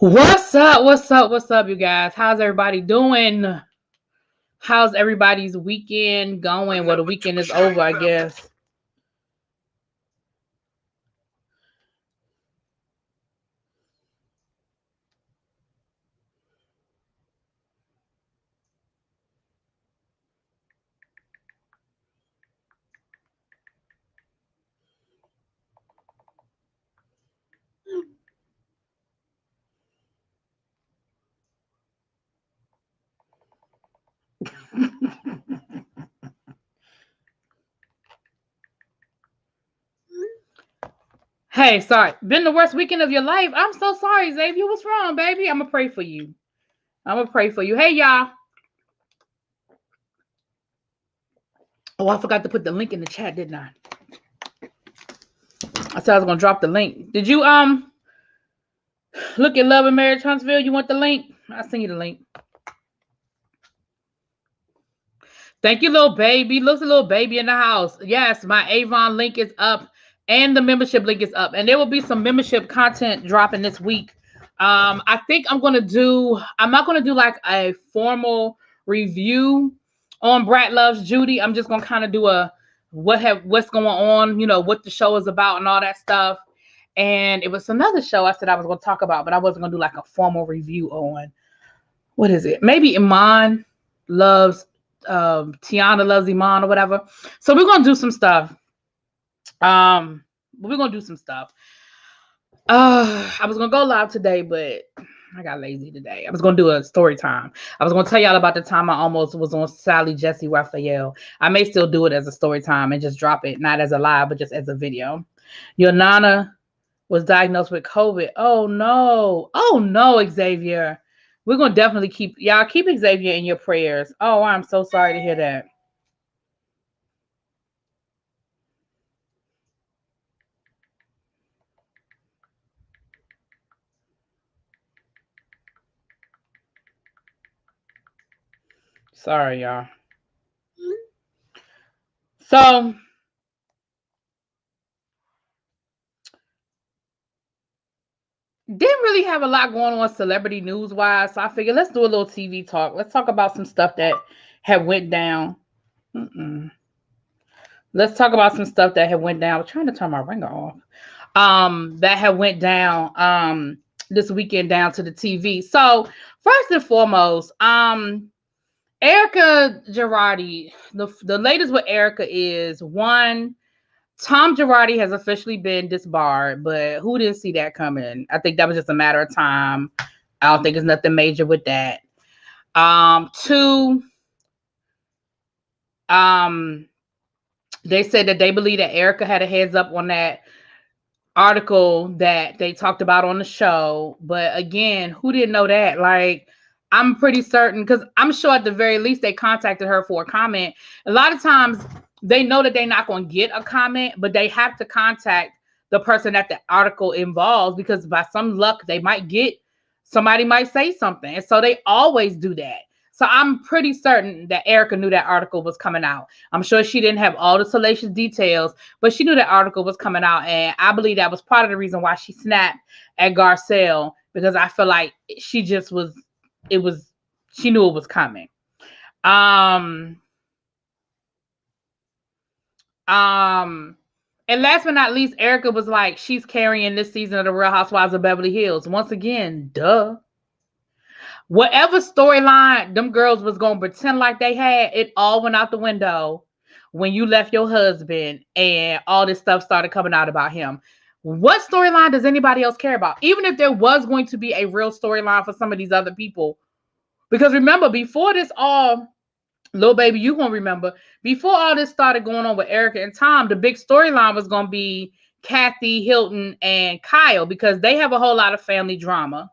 What's up? What's up? What's up, you guys? How's everybody doing? How's everybody's weekend going? Well, the weekend is over, I guess. Hey, sorry. Been the worst weekend of your life? I'm so sorry, Xavier. What's wrong, baby? I'm going to pray for you. I'm going to pray for you. Hey, y'all. Oh, I forgot to put the link in the chat, didn't I? I said I was going to drop the link. Did you look at Love and Marriage Huntsville? You want the link? I'll send you the link. Thank you, little baby. Looks a little baby in the house. Yes, my Avon link is up and the membership link is up. And there will be some membership content dropping this week. I think I'm not going to do like a formal review on Brat Loves Judy. I'm just going to kind of do a what's going on, what the show is about and all that stuff. And it was another show I said I was going to talk about, but I wasn't going to do like a formal review on, what is it? Maybe Iman loves Tiana loves Iman or whatever. So we're gonna do some stuff. I was gonna go live today, but I got lazy today. I was gonna do a story time. I was gonna tell y'all about the time I almost was on Sally Jesse Raphael. I may still do it as a story time and just drop it, not as a live, but just as a video. Your Nana was diagnosed with COVID. Oh no, Xavier. We're gonna definitely keep Xavier in your prayers. Oh, I'm so sorry to hear that. Sorry, y'all. So didn't really have a lot going on celebrity news wise. So I figured let's do a little TV talk. Let's talk about some stuff that had went down. Let's talk about some stuff that had went down. I'm trying to turn my ringer off. That had went down this weekend down to the TV. So first and foremost, Erica Girardi, the latest with Erica is one, Tom Girardi has officially been disbarred, but who didn't see that coming? I think that was just a matter of time. I don't think it's nothing major with that. Two, they said that they believe that Erica had a heads up on that article that they talked about on the show. But again, who didn't know that? Like, I'm pretty certain, because I'm sure at the very least they contacted her for a comment. A lot of times they know that they're not going to get a comment, but they have to contact the person that the article involves, because by some luck somebody might say something. And so they always do that. So I'm pretty certain that Erica knew that article was coming out. I'm sure she didn't have all the salacious details, but she knew that article was coming out. And I believe that was part of the reason why she snapped at Garcelle, because I feel like she knew it was coming. And last but not least, Erica was like, she's carrying this season of the Real Housewives of Beverly Hills. Once again, duh. Whatever storyline them girls was going to pretend like they had, it all went out the window when you left your husband and all this stuff started coming out about him. What storyline does anybody else care about? Even if there was going to be a real storyline for some of these other people. Because remember, before this all, little baby, you won't remember, before all this started going on with Erica and Tom, the big storyline was going to be Kathy, Hilton, and Kyle, because they have a whole lot of family drama.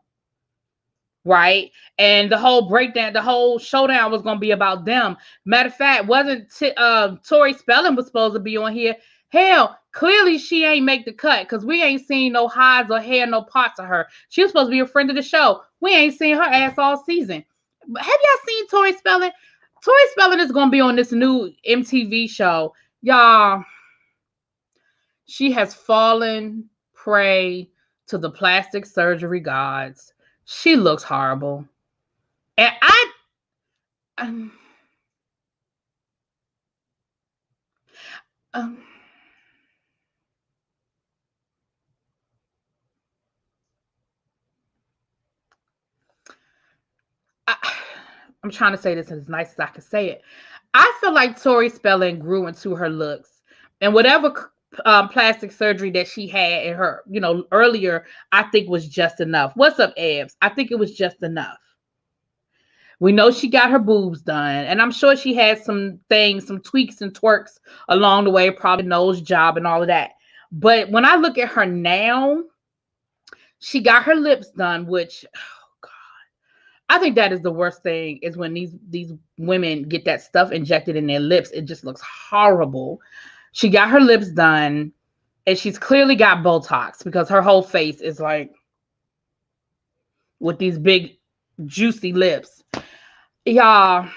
Right. And the whole breakdown, the whole showdown was going to be about them. Matter of fact, wasn't Tori Spelling was supposed to be on here. Hell, clearly she ain't make the cut, because we ain't seen no hides or hair, no parts of her. She was supposed to be a friend of the show. We ain't seen her ass all season. Have y'all seen Tori Spelling? Tori Spelling is going to be on this new MTV show. Y'all, she has fallen prey to the plastic surgery gods. She looks horrible. And um, um, I, I'm trying to say this as nice as I can say it. I feel like Tori Spelling grew into her looks, and whatever plastic surgery that she had in her, earlier, I think was just enough. What's up, Ebs? I think it was just enough. We know she got her boobs done, and I'm sure she had some things, some tweaks and twerks along the way, probably nose job and all of that. But when I look at her now, she got her lips done, which I think that is the worst thing is when these women get that stuff injected in their lips. It just looks horrible. She got her lips done, and she's clearly got Botox because her whole face is like with these big juicy lips. Y'all,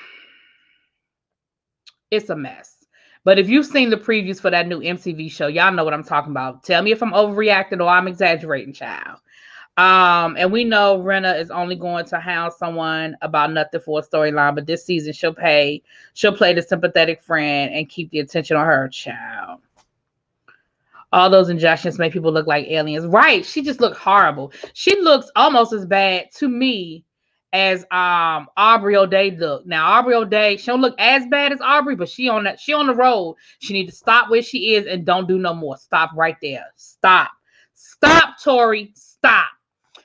it's a mess. But if you've seen the previews for that new MTV show, y'all know what I'm talking about. Tell me if I'm overreacting or I'm exaggerating, child. And we know Renna is only going to hound someone about nothing for a storyline, but this season she'll play the sympathetic friend and keep the attention on her child. All those injections make people look like aliens. Right. She just looked horrible. She looks almost as bad to me as Aubrey O'Day look. Now Aubrey O'Day, she don't look as bad as Aubrey, but she on the road. She need to stop where she is and don't do no more. Stop right there. Stop, Tori. Stop.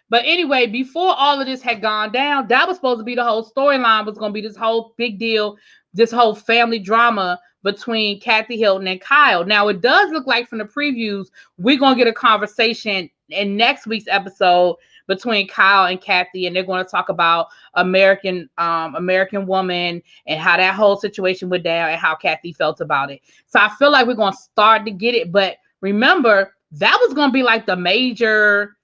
But anyway, before all of this had gone down, that was supposed to be the whole storyline, was going to be this whole big deal, this whole family drama between Kathy Hilton and Kyle. Now, it does look like from the previews, we're going to get a conversation in next week's episode between Kyle and Kathy, and they're going to talk about American Woman and how that whole situation went down and how Kathy felt about it. So I feel like we're going to start to get it. But remember, that was going to be like the major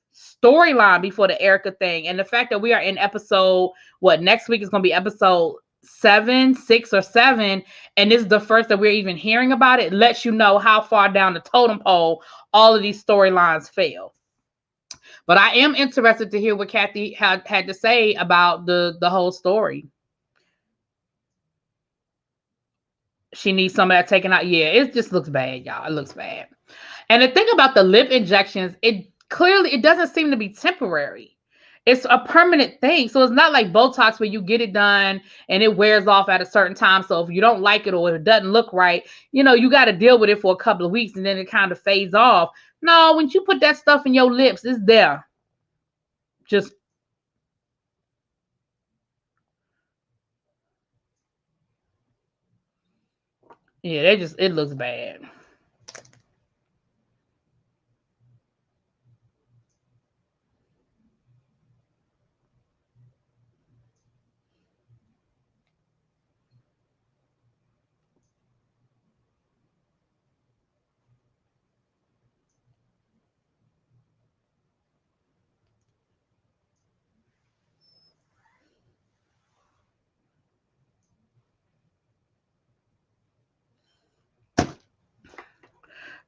storyline before the Erica thing. And the fact that we are in episode, next week is going to be episode 6 or 7, and this is the first that we're even hearing about it, lets you know how far down the totem pole all of these storylines fell. But I am interested to hear what Kathy had to say about the whole story. She needs some of that taken out. Yeah, it just looks bad, y'all. It looks bad. And the thing about the lip injections, it doesn't seem to be temporary. It's a permanent thing. So it's not like Botox where you get it done and it wears off at a certain time. So if you don't like it or if it doesn't look right, you got to deal with it for a couple of weeks and then it kind of fades off. No, when you put that stuff in your lips, it's there. Just yeah, it looks bad.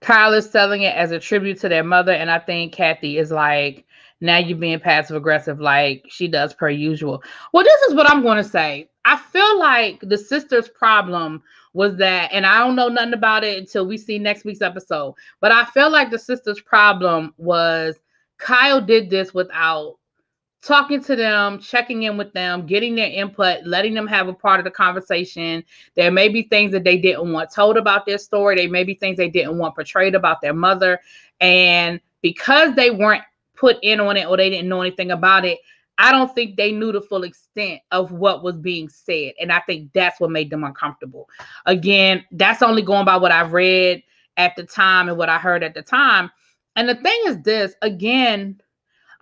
Kyle is selling it as a tribute to their mother, and I think Kathy is like, now you're being passive aggressive like she does per usual. Well, this is what I'm going to say. I feel like the sister's problem was that, and I don't know nothing about it until we see next week's episode, but I feel like the sister's problem was Kyle did this without talking to them, checking in with them, getting their input, letting them have a part of the conversation. There may be things that they didn't want told about their story. There may be things they didn't want portrayed about their mother. And because they weren't put in on it or they didn't know anything about it, I don't think they knew the full extent of what was being said. And I think that's what made them uncomfortable. Again, that's only going by what I've read at the time and what I heard at the time. And the thing is this, again,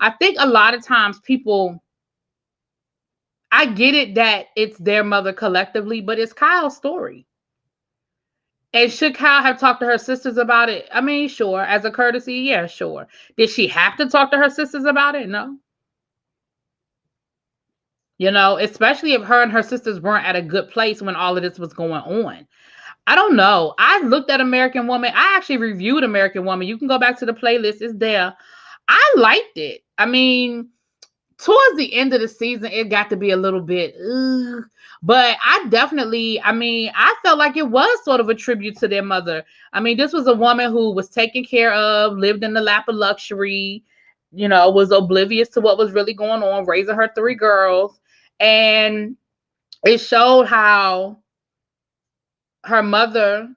I think a lot of times I get it that it's their mother collectively, but it's Kyle's story. And should Kyle have talked to her sisters about it? I mean, sure. As a courtesy, yeah, sure. Did she have to talk to her sisters about it? No. Especially if her and her sisters weren't at a good place when all of this was going on. I don't know. I looked at American Woman. I actually reviewed American Woman. You can go back to the playlist. It's there. I liked it. I mean, towards the end of the season, it got to be a little bit, ugh. But I mean, I felt like it was sort of a tribute to their mother. I mean, this was a woman who was taken care of, lived in the lap of luxury, was oblivious to what was really going on, raising her three girls. And it showed how her mother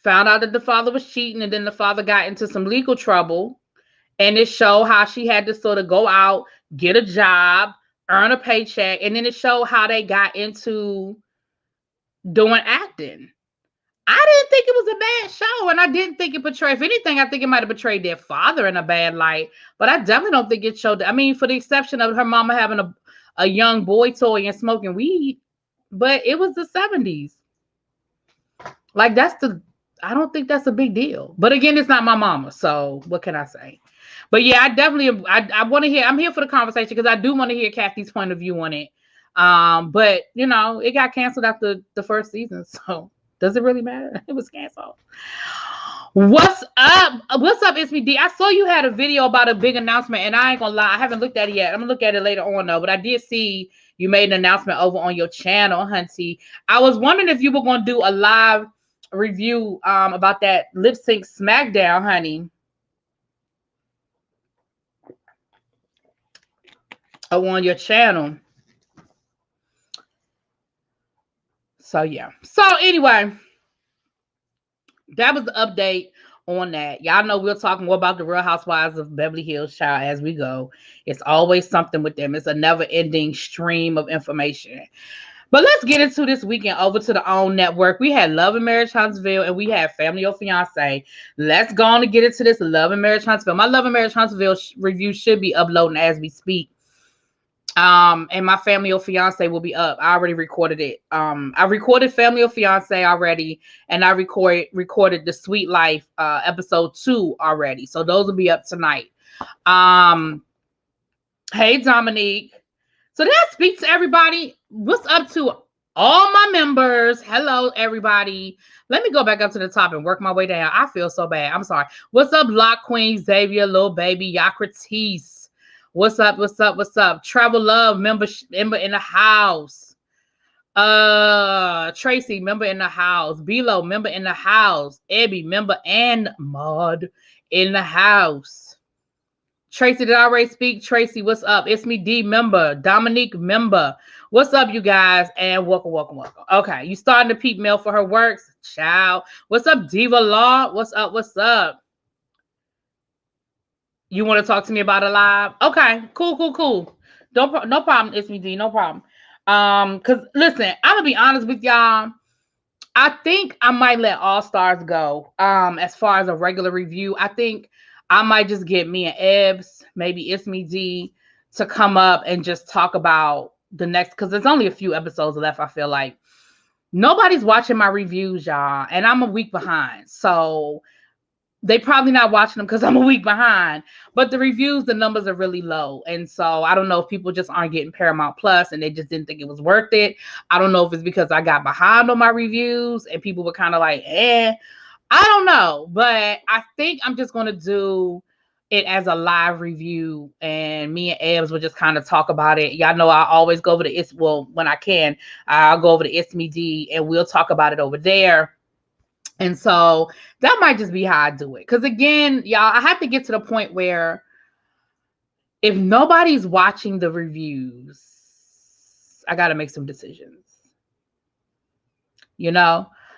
found out that the father was cheating, and then the father got into some legal trouble. And it showed how she had to sort of go out, get a job, earn a paycheck, and then it showed how they got into doing acting. I didn't think it was a bad show, and I didn't think it portrayed. If anything, I think it might have portrayed their father in a bad light. But I definitely don't think it showed. I mean, for the exception of her mama having a young boy toy and smoking weed, but it was the 70s. Like I don't think that's a big deal. But again, it's not my mama, so what can I say? But yeah, I want to hear. I'm here for the conversation because I do want to hear Kathy's point of view on it. But it got canceled after the first season, so does it really matter? It was canceled. What's up? What's up, SBD? I saw you had a video about a big announcement, and I ain't gonna lie, I haven't looked at it yet. I'm gonna look at it later on though. But I did see you made an announcement over on your channel, Hunty. I was wondering if you were gonna do a live review about that lip sync smackdown, honey. On your channel. So yeah. So anyway, that was the update on that. Y'all know we'll talk more about the Real Housewives of Beverly Hills, child, as we go. It's always something with them. It's a never-ending stream of information. But let's get into this weekend over to the OWN network. We had Love and Marriage Huntsville, and we had Family or Fiancé. Let's go on and get into this Love and Marriage Huntsville. My Love and Marriage Huntsville review should be uploading as we speak. And my Family or Fiancé will be up. I already recorded it. I recorded Family or Fiancé already, and I recorded the Sweet Life episode 2 already. So those will be up tonight. Hey Dominique. So did I speak to everybody? What's up to all my members? Hello, everybody. Let me go back up to the top and work my way down. I feel so bad. I'm sorry. What's up, Lock Queen, Xavier, Little Baby, Yakratis? What's up? What's up? What's up? Travel Love, member in the house. Tracy, member in the house. Bilo, member in the house. Ebby, member and mod in the house. Tracy, did I already speak? Tracy, what's up? It's me, D, member. Dominique, member. What's up, you guys? And welcome, welcome, welcome. Okay, you starting to peep mail for her works? Ciao. What's up, Diva Law? What's up? What's up? You want to talk to me about it live? Okay, cool. No problem. It's me, D. No problem. Cause listen, I'm gonna be honest with y'all. I think I might let All Stars go. As far as a regular review, I think I might just get me and Ebbs, maybe It's Me D, to come up and just talk about the next. Cause there's only a few episodes left. I feel like nobody's watching my reviews, y'all, and I'm a week behind. So they probably not watching them because I'm a week behind. But the reviews, the numbers are really low. And so I don't know if people just aren't getting Paramount Plus and they just didn't think it was worth it. I don't know if it's because I got behind on my reviews and people were kind of like, I don't know. But I think I'm just going to do it as a live review, and me and Ebbs will just kind of talk about it. Y'all know I always go over to when I can, I'll go over to It's Me D and we'll talk about it over there. And so that might just be how I do it. Because again, y'all, I have to get to the point where if nobody's watching the reviews, I got to make some decisions.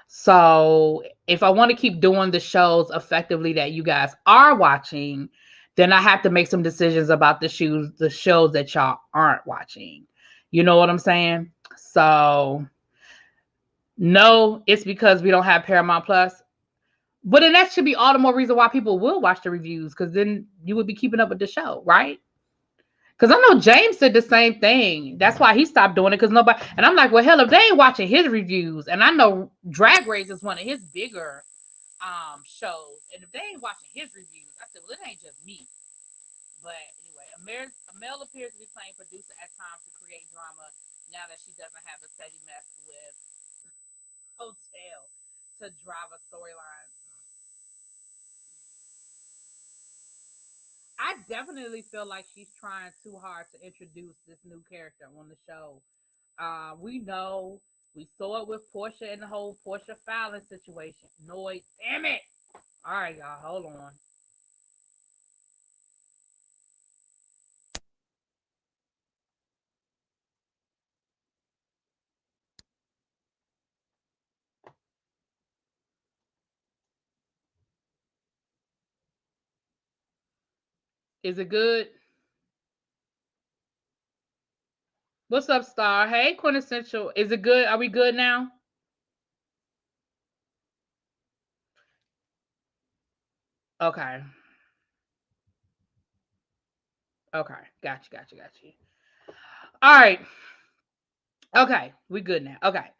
So if I want to keep doing the shows effectively that you guys are watching, then I have to make some decisions about the shows that y'all aren't watching. You know what I'm saying? So no, it's because we don't have Paramount Plus. But then that should be all the more reason why people will watch the reviews, because then you would be keeping up with the show, right? Because I know James said the same thing. That's why he stopped doing it, because nobody. And I'm like, well, hell, if they ain't watching his reviews, and I know Drag Race is one of his bigger shows, and if they ain't watching his reviews, I said, well, it ain't just me. But anyway, Amel appears to be playing producer at times to create drama now that she doesn't have a steady mess with Hotel to drive a storyline. I definitely feel like she's trying too hard to introduce this new character on the show. We know we saw it with Portia and the whole Portia Fallon situation. Noise, damn it! All right, y'all, hold on. Is it good? What's up, Star? Hey, Quintessential. Is it good? Are we good now? Okay. Okay. Got you. All right. Okay. We good now. Okay.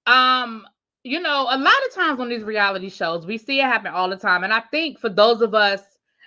Um, a lot of times on these reality shows, we see it happen all the time. And I think for those of us,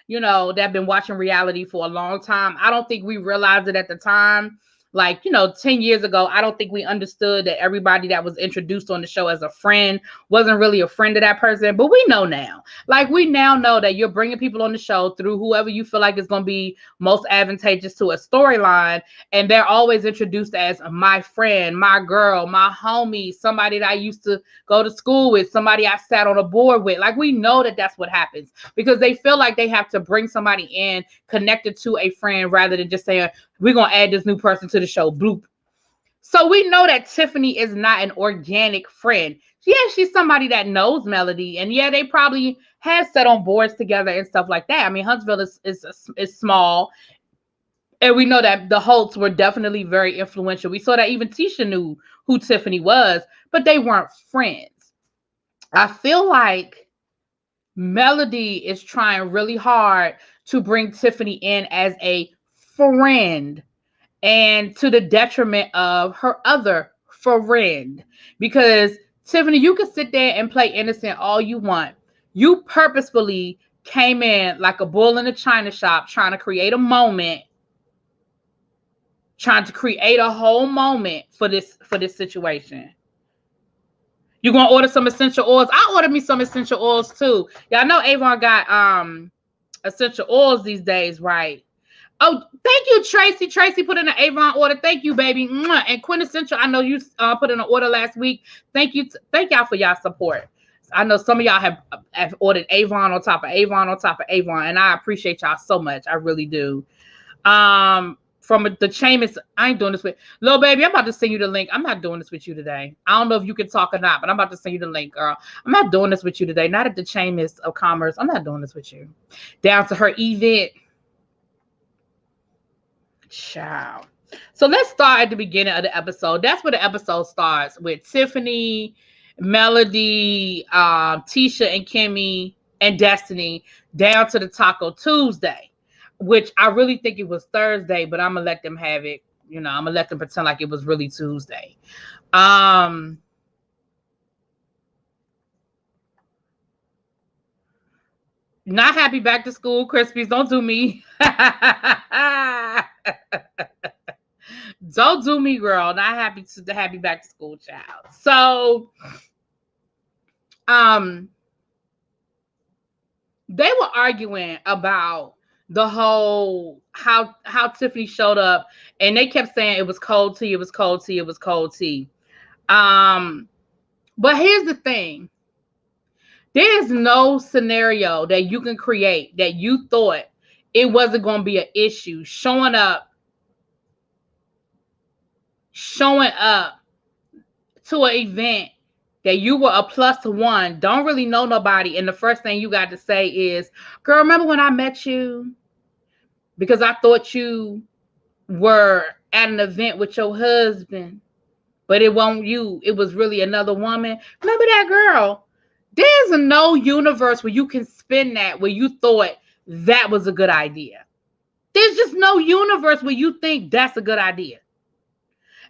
that have been watching reality for a long time, I don't think we realized it at the time. Like, 10 years ago, I don't think we understood that everybody that was introduced on the show as a friend wasn't really a friend of that person. But we know now. Like, we now know that you're bringing people on the show through whoever you feel like is going to be most advantageous to a storyline, and they're always introduced as my friend, my girl, my homie, somebody that I used to go to school with, somebody I sat on a board with. Like, we know that that's what happens because they feel like they have to bring somebody in connected to a friend rather than just saying, we're going to add this new person to the show. Bloop. So we know that Tiffany is not an organic friend. Yeah, she's somebody that knows Melody, and yeah, they probably have sat on boards together and stuff like that. I mean, Huntsville is small, and we know that the Holts were definitely very influential. We saw that even Tisha knew who Tiffany was, but they weren't friends. I feel like Melody is trying really hard to bring Tiffany in as a friend, and to the detriment of her other friend. Because Tiffany, you can sit there and play innocent all you want. You purposefully came in like a bull in a china shop trying to create a moment, trying to create a whole moment for this situation. You gonna order some essential oils? I ordered me some essential oils too. Y'all know Avon got essential oils these days, right? Oh, thank you, Tracy. Tracy put in an Avon order. Thank you, baby. Mwah. And Quintessential, I know you put in an order last week. Thank you. Thank y'all for y'all support. I know some of y'all have ordered Avon on top of Avon on top of Avon, and I appreciate y'all so much. I really do. From the Chamis, I ain't doing this with little baby. I'm about to send you the link. I'm not doing this with you today. I don't know if you can talk or not, but I'm about to send you the link, girl. I'm not doing this with you today. Not at the Chamis of Commerce. I'm not doing this with you. Down to her event. Child. So let's start at the beginning of the episode. That's where the episode starts, with Tiffany, Melody, Tisha and Kimmy and Destiny down to the Taco Tuesday, which I really think it was Thursday, but I'm gonna let them have it. I'm gonna let them pretend like it was really Tuesday. Not happy back to school, Krispies. Don't do me. Don't do me, girl. Not happy to the happy back to school child. So, they were arguing about the whole how Tiffany showed up, and they kept saying it was cold tea, it was cold tea, it was cold tea. But here's the thing. There's no scenario that you can create that you thought it wasn't going to be an issue showing up to an event that you were a +1, don't really know nobody, and the first thing you got to say is, girl, remember when I met you? Because I thought you were at an event with your husband, but it wasn't you. It was really another woman. Remember that girl? There's no universe where you can spin that where you thought that was a good idea. There's just no universe where you think that's a good idea.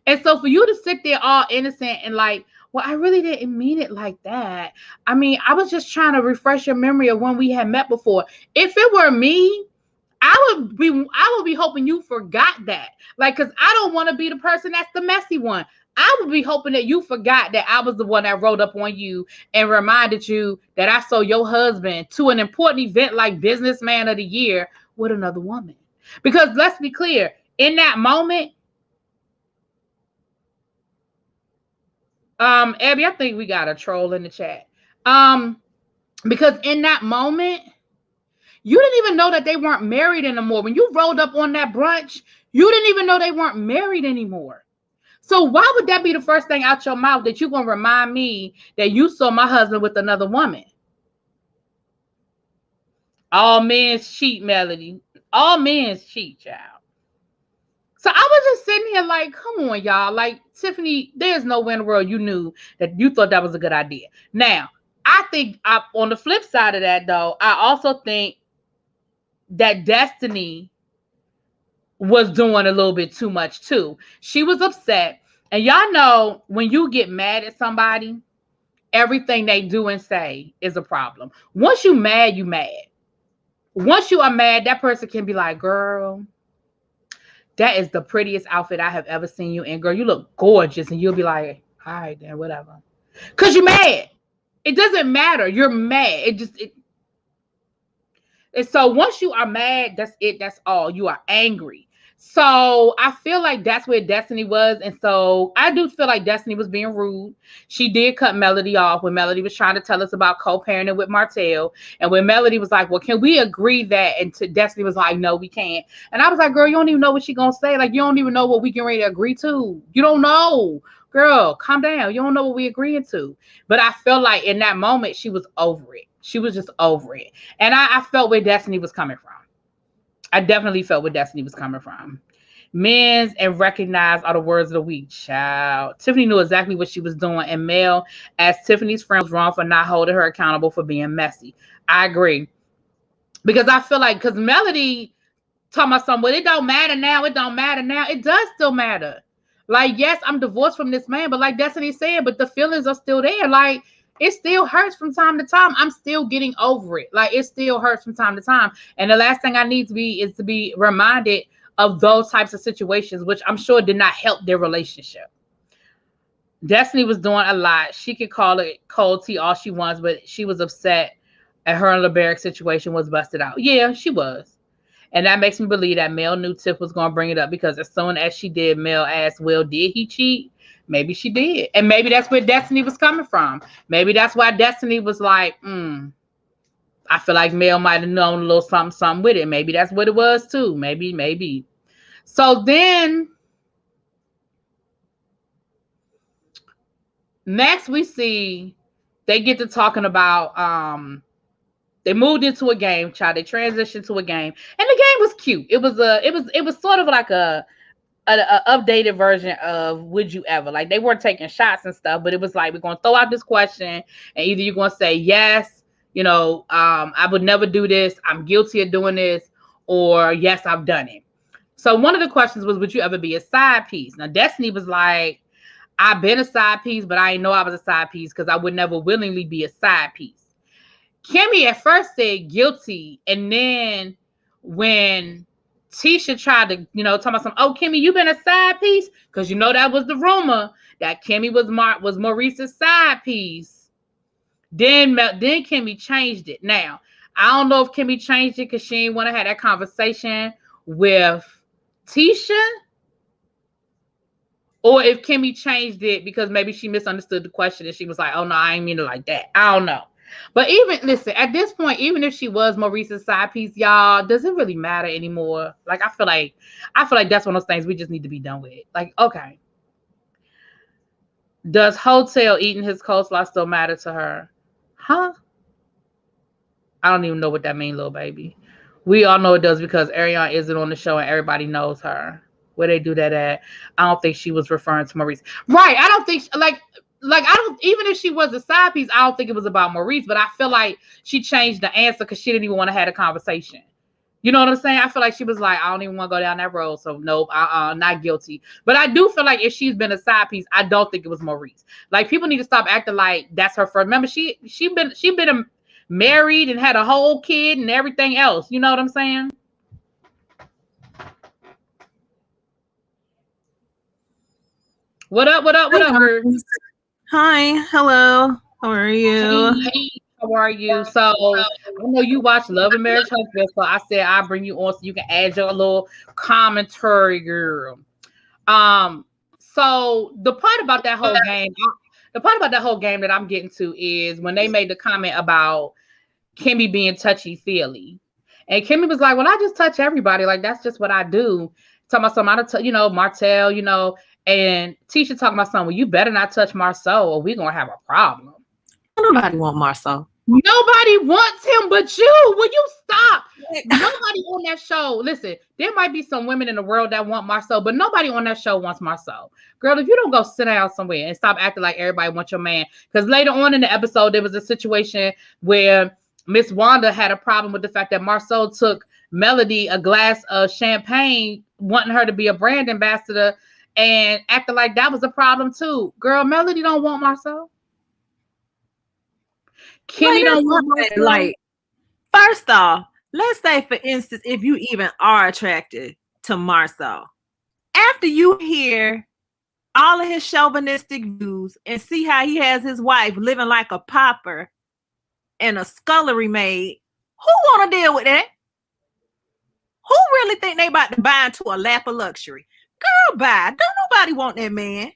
And so for you to sit there all innocent and like, well, I really didn't mean it like that. I mean, I was just trying to refresh your memory of when we had met before. If it were me, I would be hoping you forgot that. Like, because I don't want to be the person that's the messy one. I would be hoping that you forgot that I was the one that rolled up on you and reminded you that I saw your husband to an important event like Businessman of the Year with another woman. Because let's be clear, in that moment, Abby, I think we got a troll in the chat. Because in that moment, you didn't even know that they weren't married anymore. When you rolled up on that brunch, you didn't even know they weren't married anymore. So why would that be the first thing out your mouth, that you're going to remind me that you saw my husband with another woman? All men cheat, Melody. All men cheat, child. So I was just sitting here like, come on, y'all. Like, Tiffany, there's no way in the world you knew that you thought that was a good idea. Now, I think on the flip side of that, though, I also think that Destiny was doing a little bit too much, too. She was upset. And y'all know, when you get mad at somebody, everything they do and say is a problem. Once you mad, you mad. Once you are mad, that person can be like, girl, that is the prettiest outfit I have ever seen you in. Girl, you look gorgeous. And you'll be like, all right, then, whatever. Because you're mad. It doesn't matter. You're mad. And so once you are mad, that's it. That's all. You are angry. So I feel like that's where Destiny was. And so I do feel like Destiny was being rude. She did cut Melody off when Melody was trying to tell us about co-parenting with Martell. And when Melody was like, well, can we agree that? And Destiny was like, no, we can't. And I was like, girl, you don't even know what she's going to say. Like, you don't even know what we can ready to agree to. You don't know. Girl, calm down. You don't know what we agreeing to. But I felt like in that moment, she was over it. She was just over it. And I felt where Destiny was coming from. I definitely felt where Destiny was coming from. Men's and recognize are the words of the week, child. Tiffany knew exactly what she was doing. And Mel, as Tiffany's friend, was wrong for not holding her accountable for being messy. I agree. Because I feel like, because Melody talking about something, well, it don't matter now. It don't matter now. It does still matter. Like, yes, I'm divorced from this man, but like Destiny said, but the feelings are still there. Like, it still hurts from time to time. I'm still getting over it. Like, it still hurts from time to time. And the last thing I need to be is to be reminded of those types of situations, which I'm sure did not help their relationship. Destiny was doing a lot. She could call it cold tea all she wants, but she was upset at her and LeBaric situation was busted out. Yeah, she was. And that makes me believe that Mel knew Tiff was going to bring it up, because as soon as she did, Mel asked, well, did he cheat? Maybe she did. And maybe that's where Destiny was coming from. Maybe that's why Destiny was like, I feel like Mel might have known a little something with it. Maybe that's what it was too. Maybe. So then next we see they get to talking about they moved into a game, child. They transitioned to a game. And the game was cute. It was sort of like a updated version of Would You Ever. Like, they weren't taking shots and stuff, but it was like, we're going to throw out this question, and either you're going to say yes, I would never do this, I'm guilty of doing this, or yes, I've done it. So one of the questions was, would you ever be a side piece? Now Destiny was like, I've been a side piece, but I didn't know I was a side piece because I would never willingly be a side piece. Kimmy at first said guilty, and then when Tisha tried to, talk about some, oh, Kimmy, you been a side piece? Because that was the rumor that Kimmy was Maurice's side piece. Then Kimmy changed it. Now, I don't know if Kimmy changed it because she didn't want to have that conversation with Tisha, or if Kimmy changed it because maybe she misunderstood the question and she was like, oh, no, I ain't mean it like that. I don't know. But listen, at this point, even if she was Maurice's side piece, y'all, does it really matter anymore? Like, I feel like that's one of those things we just need to be done with. Like, okay. Does Hotel eating his coleslaw still matter to her? Huh? I don't even know what that means, little baby. We all know it does because Ariana isn't on the show and everybody knows her. Where they do that at? I don't think she was referring to Maurice. Right. I don't think, even if she was a side piece, I don't think it was about Maurice, but I feel like she changed the answer because she didn't even want to have a conversation. You know what I'm saying? I feel like she was like, I don't even want to go down that road. So nope, not guilty. But I do feel like if she's been a side piece, I don't think it was Maurice. Like, people need to stop acting like that's her first. Remember, she been married and had a whole kid and everything else. You know what I'm saying? What up? Hi, hello. How are you? Hey, How are you? So I know you watch Love and Marriage Huntsville, so I said I'll bring you on so you can add your little commentary, girl. Um, so the part about that whole game that I'm getting to is when they made the comment about Kimmy being touchy feely. And Kimmy was like, well, I just touch everybody. Like, that's just what I do. Talking about something, Martell, and Tisha talking about something. Well, you better not touch Marceau or we're going to have a problem. Nobody want Marceau. Nobody wants him but you. Will you stop? Nobody on that show. Listen, there might be some women in the world that want Marceau, but nobody on that show wants Marceau. Girl, if you don't go sit down somewhere and stop acting like everybody wants your man. Because later on in the episode, there was a situation where Miss Wanda had a problem with the fact that Marceau took Melody a glass of champagne, wanting her to be a brand ambassador, and acting like that was a problem too. Girl, Melody don't want Marceau. Kimmy don't want Marceau. Like, first off, let's say, for instance, if you even are attracted to Marceau, after you hear all of his chauvinistic views and see how he has his wife living like a pauper and a scullery maid, who want to deal with that? Who really think they about to buy into a lap of luxury? Girl, bye. Don't nobody want that man.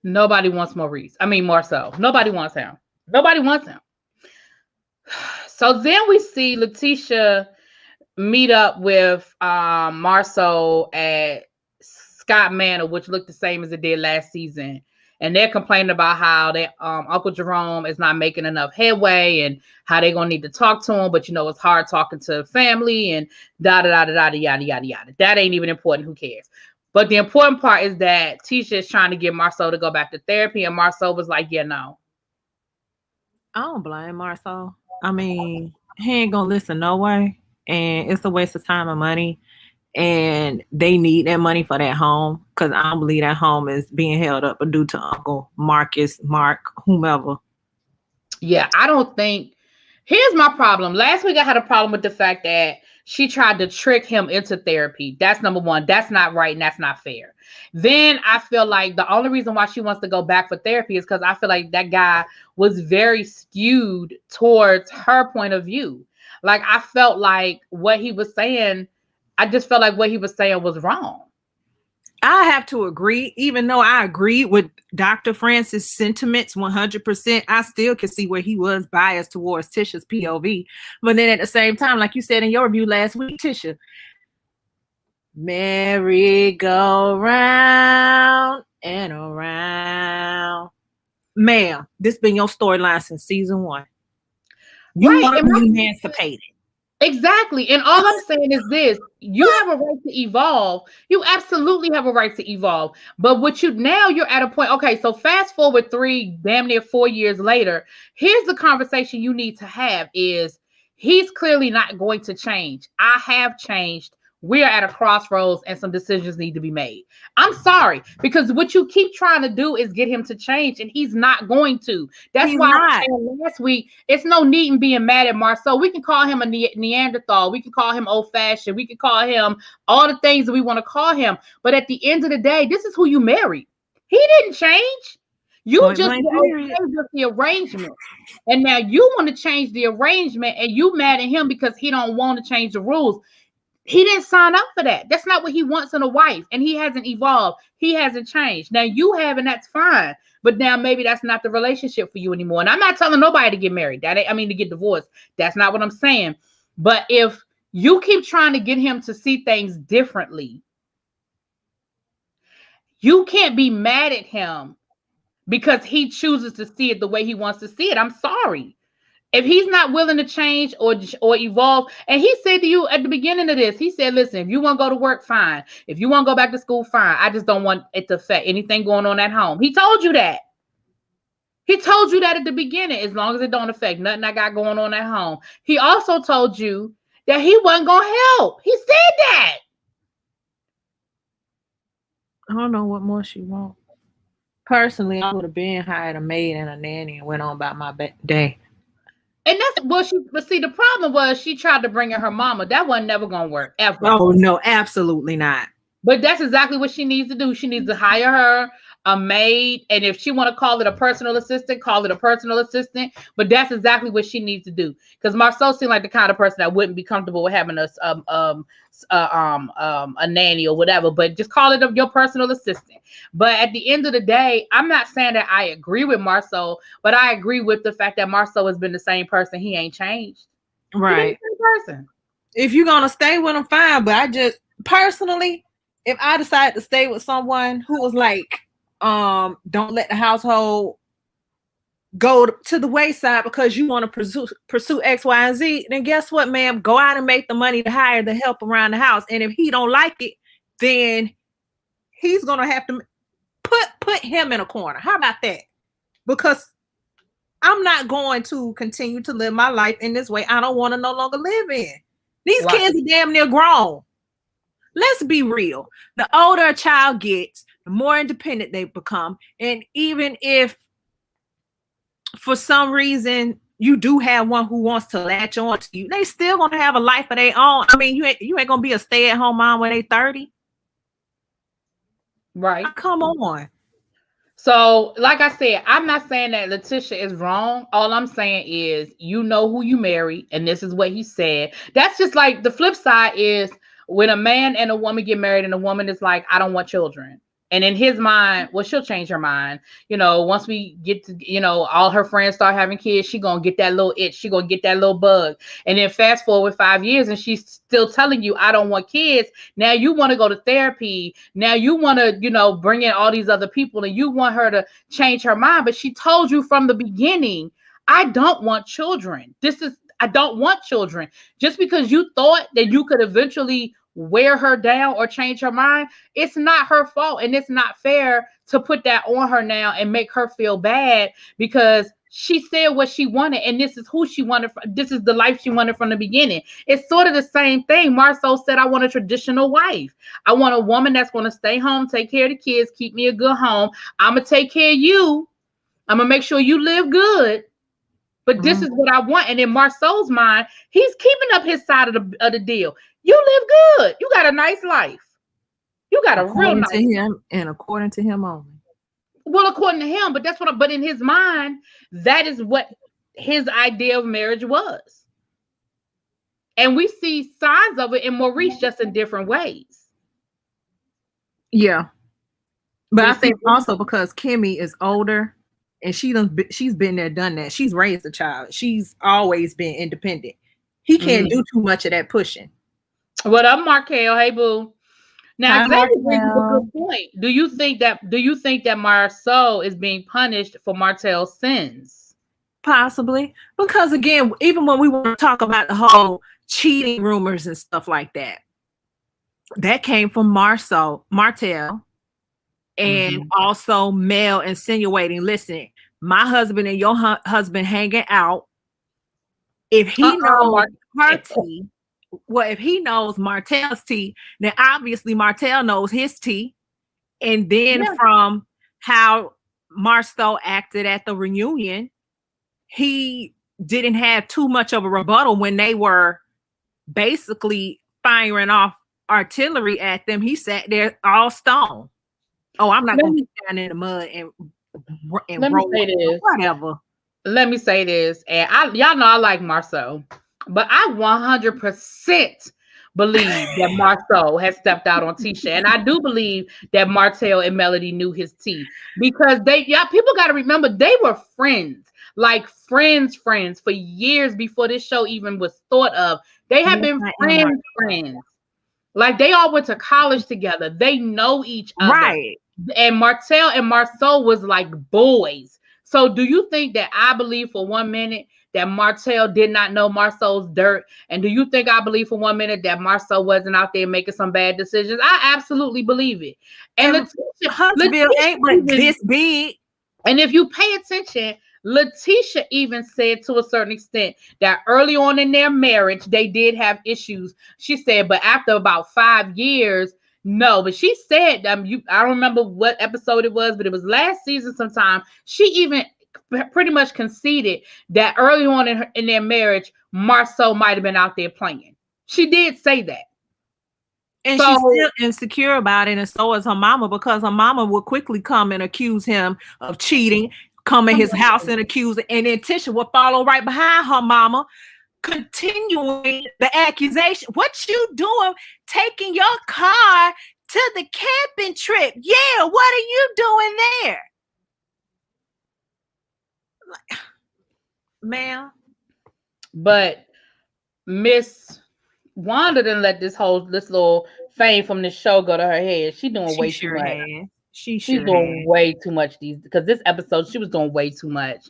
Nobody wants Marceau. Nobody wants him. Nobody wants him. So then we see Letitia meet up with Marceau at Scott Manor, which looked the same as it did last season. And they're complaining about how Uncle Jerome is not making enough headway and how they're going to need to talk to him. But, it's hard talking to family and yada, yada, yada. That ain't even important. Who cares? But the important part is that Tisha is trying to get Marceau to go back to therapy. And Marceau was like, yeah, no. I don't blame Marceau. I mean, he ain't going to listen no way. And it's a waste of time and money. And they need that money for that home, because I don't believe that home is being held up due to Uncle Marcus, Mark, whomever. Yeah, I don't think. Here's my problem. Last week I had a problem with the fact that she tried to trick him into therapy. That's number one. That's not right and that's not fair. Then I feel like the only reason why she wants to go back for therapy is because I feel like that guy was very skewed towards her point of view. Like, I felt like what he was saying, I just felt like what he was saying was wrong. I have to agree. Even though I agree with Dr. Francis' sentiments 100%, I still can see where he was biased towards Tisha's POV. But then at the same time, like you said in your review last week, Tisha, merry-go-round and around. Ma'am, this been your storyline since season 1. You want to be emancipated. Exactly. And all I'm saying is this: you have a right to evolve. You absolutely have a right to evolve. But you're at a point. Okay, so fast forward 3, damn near 4 years later. Here's the conversation you need to have: is he's clearly not going to change. I have changed. We're at a crossroads and some decisions need to be made. I'm sorry, because what you keep trying to do is get him to change, and he's not going to. That's why I said last week, it's no need in being mad at Marceau. We can call him a Neanderthal. We can call him old-fashioned. We can call him all the things that we want to call him. But at the end of the day, this is who you married. He didn't change. You just with the arrangement. And now you want to change the arrangement, and you mad at him because he don't want to change the rules. He didn't sign up for that. That's not what he wants in a wife. And he hasn't evolved. He hasn't changed. Now you have, and that's fine. But now maybe that's not the relationship for you anymore. And I'm not telling nobody to get married. To get divorced. That's not what I'm saying. But if you keep trying to get him to see things differently, you can't be mad at him because he chooses to see it the way he wants to see it. I'm sorry. If he's not willing to change or evolve, and he said to you at the beginning of this, he said, listen, if you want to go to work, fine. If you want to go back to school, fine. I just don't want it to affect anything going on at home. He told you that. He told you that at the beginning, as long as it don't affect nothing I got going on at home. He also told you that he wasn't going to help. He said that. I don't know what more she wants. Personally, I would have been hired a maid and a nanny and went on about my day. And that's what but see, the problem was she tried to bring in her mama. That wasn't never going to work, ever. Oh, no, absolutely not. But that's exactly what she needs to do. She needs to hire her a maid, and if she want to call it a personal assistant, call it a personal assistant. But that's exactly what she needs to do. Because Marceau seemed like the kind of person that wouldn't be comfortable with having a nanny or whatever. But just call it your personal assistant. But at the end of the day, I'm not saying that I agree with Marceau, but I agree with the fact that Marceau has been the same person. He ain't changed. Right. He been the same person. If you're gonna stay with him, fine. But I just personally, if I decide to stay with someone who was like, don't let the household go to the wayside because you want to pursue X, Y, and Z, then guess what, ma'am? Go out and make the money to hire the help around the house. And if he don't like it, then he's gonna have to put him in a corner. How about that? Because I'm not going to continue to live my life in this way I don't want to no longer live in. These kids are damn near grown. Let's be real. The older a child gets, the more independent they become. And even if for some reason you do have one who wants to latch on to you, they still gonna have a life of their own. I mean, you ain't gonna be a stay-at-home mom when they 30. Right. Come on. So, like I said, I'm not saying that Letitia is wrong. All I'm saying is, you know who you marry, and this is what he said. That's just like the flip side is when a man and a woman get married, and the woman is like, I don't want children. And in his mind, well, she'll change her mind. You know, once we get to, you know, all her friends start having kids, she gonna get that little itch. She gonna get that little bug. And then fast forward 5 years, and she's still telling you, I don't want kids. Now you want to go to therapy. Now you want to, you know, bring in all these other people, and you want her to change her mind. But she told you from the beginning, I don't want children. I don't want children. Just because you thought that you could eventually wear her down or change her mind, it's not her fault, and it's not fair to put that on her now and make her feel bad because she said what she wanted, and this is who she wanted. This is the life she wanted from the beginning. It's sort of the same thing. Marceau said, I want a traditional wife. I want a woman that's going to stay home, take care of the kids, keep me a good home. I'm going to take care of you. I'm going to make sure you live good. But this is what I want. And in Marceau's mind, he's keeping up his side of the deal. You live good. You got a nice life. You got a real nice life. And according to him only. Well, according to him, but but in his mind, that is what his idea of marriage was. And we see signs of it in Maurice, just in different ways. Yeah. But I think also because Kimmy is older and she's been there, done that. She's raised a child. She's always been independent. He can't do too much of that pushing. What up, Markel? Hey, boo. Now, Xavier brings up a good point. Do you think that Marceau is being punished for Martel's sins? Possibly. Because again, even when we want to talk about the whole cheating rumors and stuff like that, that came from Martel, and also Mel insinuating, listen, my husband and your husband hanging out. If he knows her tea, well, if he knows Martel's tea, then obviously Martel knows his tea. And then from how Marceau acted at the reunion, he didn't have too much of a rebuttal when they were basically firing off artillery at them. He sat there all stone. Oh, I'm not going to get down in the mud and roll whatever. Let me say this, and y'all know I like Marceau, but I 100% believe that Marceau has stepped out on Tisha, and I do believe that Martel and Melody knew his tea because people got to remember they were friends, like friends for years before this show even was thought of. They have been friends. Like they all went to college together. They know each other, right? And Martel and Marceau was like boys. So do you think that I believe for 1 minute that Martel did not know Marceau's dirt? And do you think I believe for 1 minute that Marceau wasn't out there making some bad decisions? I absolutely believe it. And Huntsville ain't but this big. And if you pay attention, Letitia even said to a certain extent that early on in their marriage, they did have issues. She said, but after about 5 years, no, but she said, I don't remember what episode it was, but it was last season sometime. She even pretty much conceded that early on in their marriage, Marceau might have been out there playing. She did say that. And she's still insecure about it, and so is her mama, because her mama would quickly come and accuse him of cheating, come in his house and accuse it, and then Tisha would follow right behind her mama, continuing the accusation. What you doing taking your car to the camping trip? Yeah, what are you doing there? Like, ma'am. But Miss Wanda didn't let this little fame from this show go to her head. She doing way too much. She's doing way too much because this episode she was doing way too much.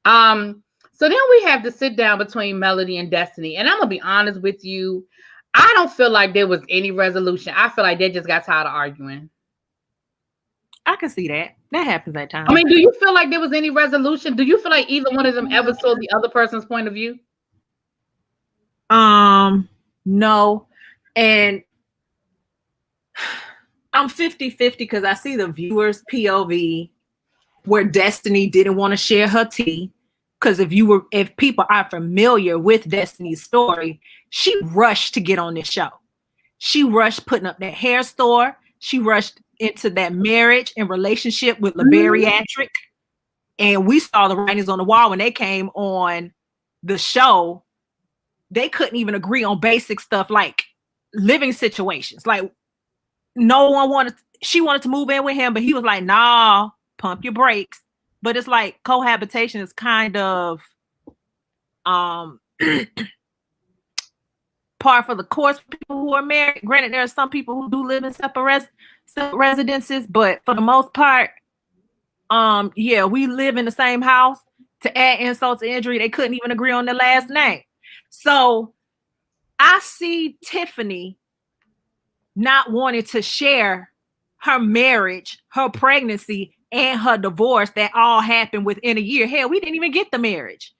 So then we have the sit down between Melody and Destiny, and I'm gonna be honest with you, I don't feel like there was any resolution. I feel like they just got tired of arguing. I can see that. That happens at times. I mean, do you feel like there was any resolution? Do you feel like either one of them ever saw the other person's point of view? No. And I'm 50-50 because I see the viewers' POV where Destiny didn't want to share her tea. Because if people are familiar with Destiny's story, she rushed to get on this show. She rushed putting up that hair store. She rushed into that marriage and relationship with LaBariatric. And we saw the writings on the wall when they came on the show. They couldn't even agree on basic stuff like living situations. Like she wanted to move in with him, but he was like, nah, pump your brakes. But it's like cohabitation is kind of par for the course for people who are married. Granted, there are some people who do live in separate residences, but for the most part, we live in the same house. To add insult to injury, they couldn't even agree on their last name. So I see Tiffany not wanting to share her marriage, her pregnancy, and her divorce that all happened within a year. Hell, we didn't even get the marriage.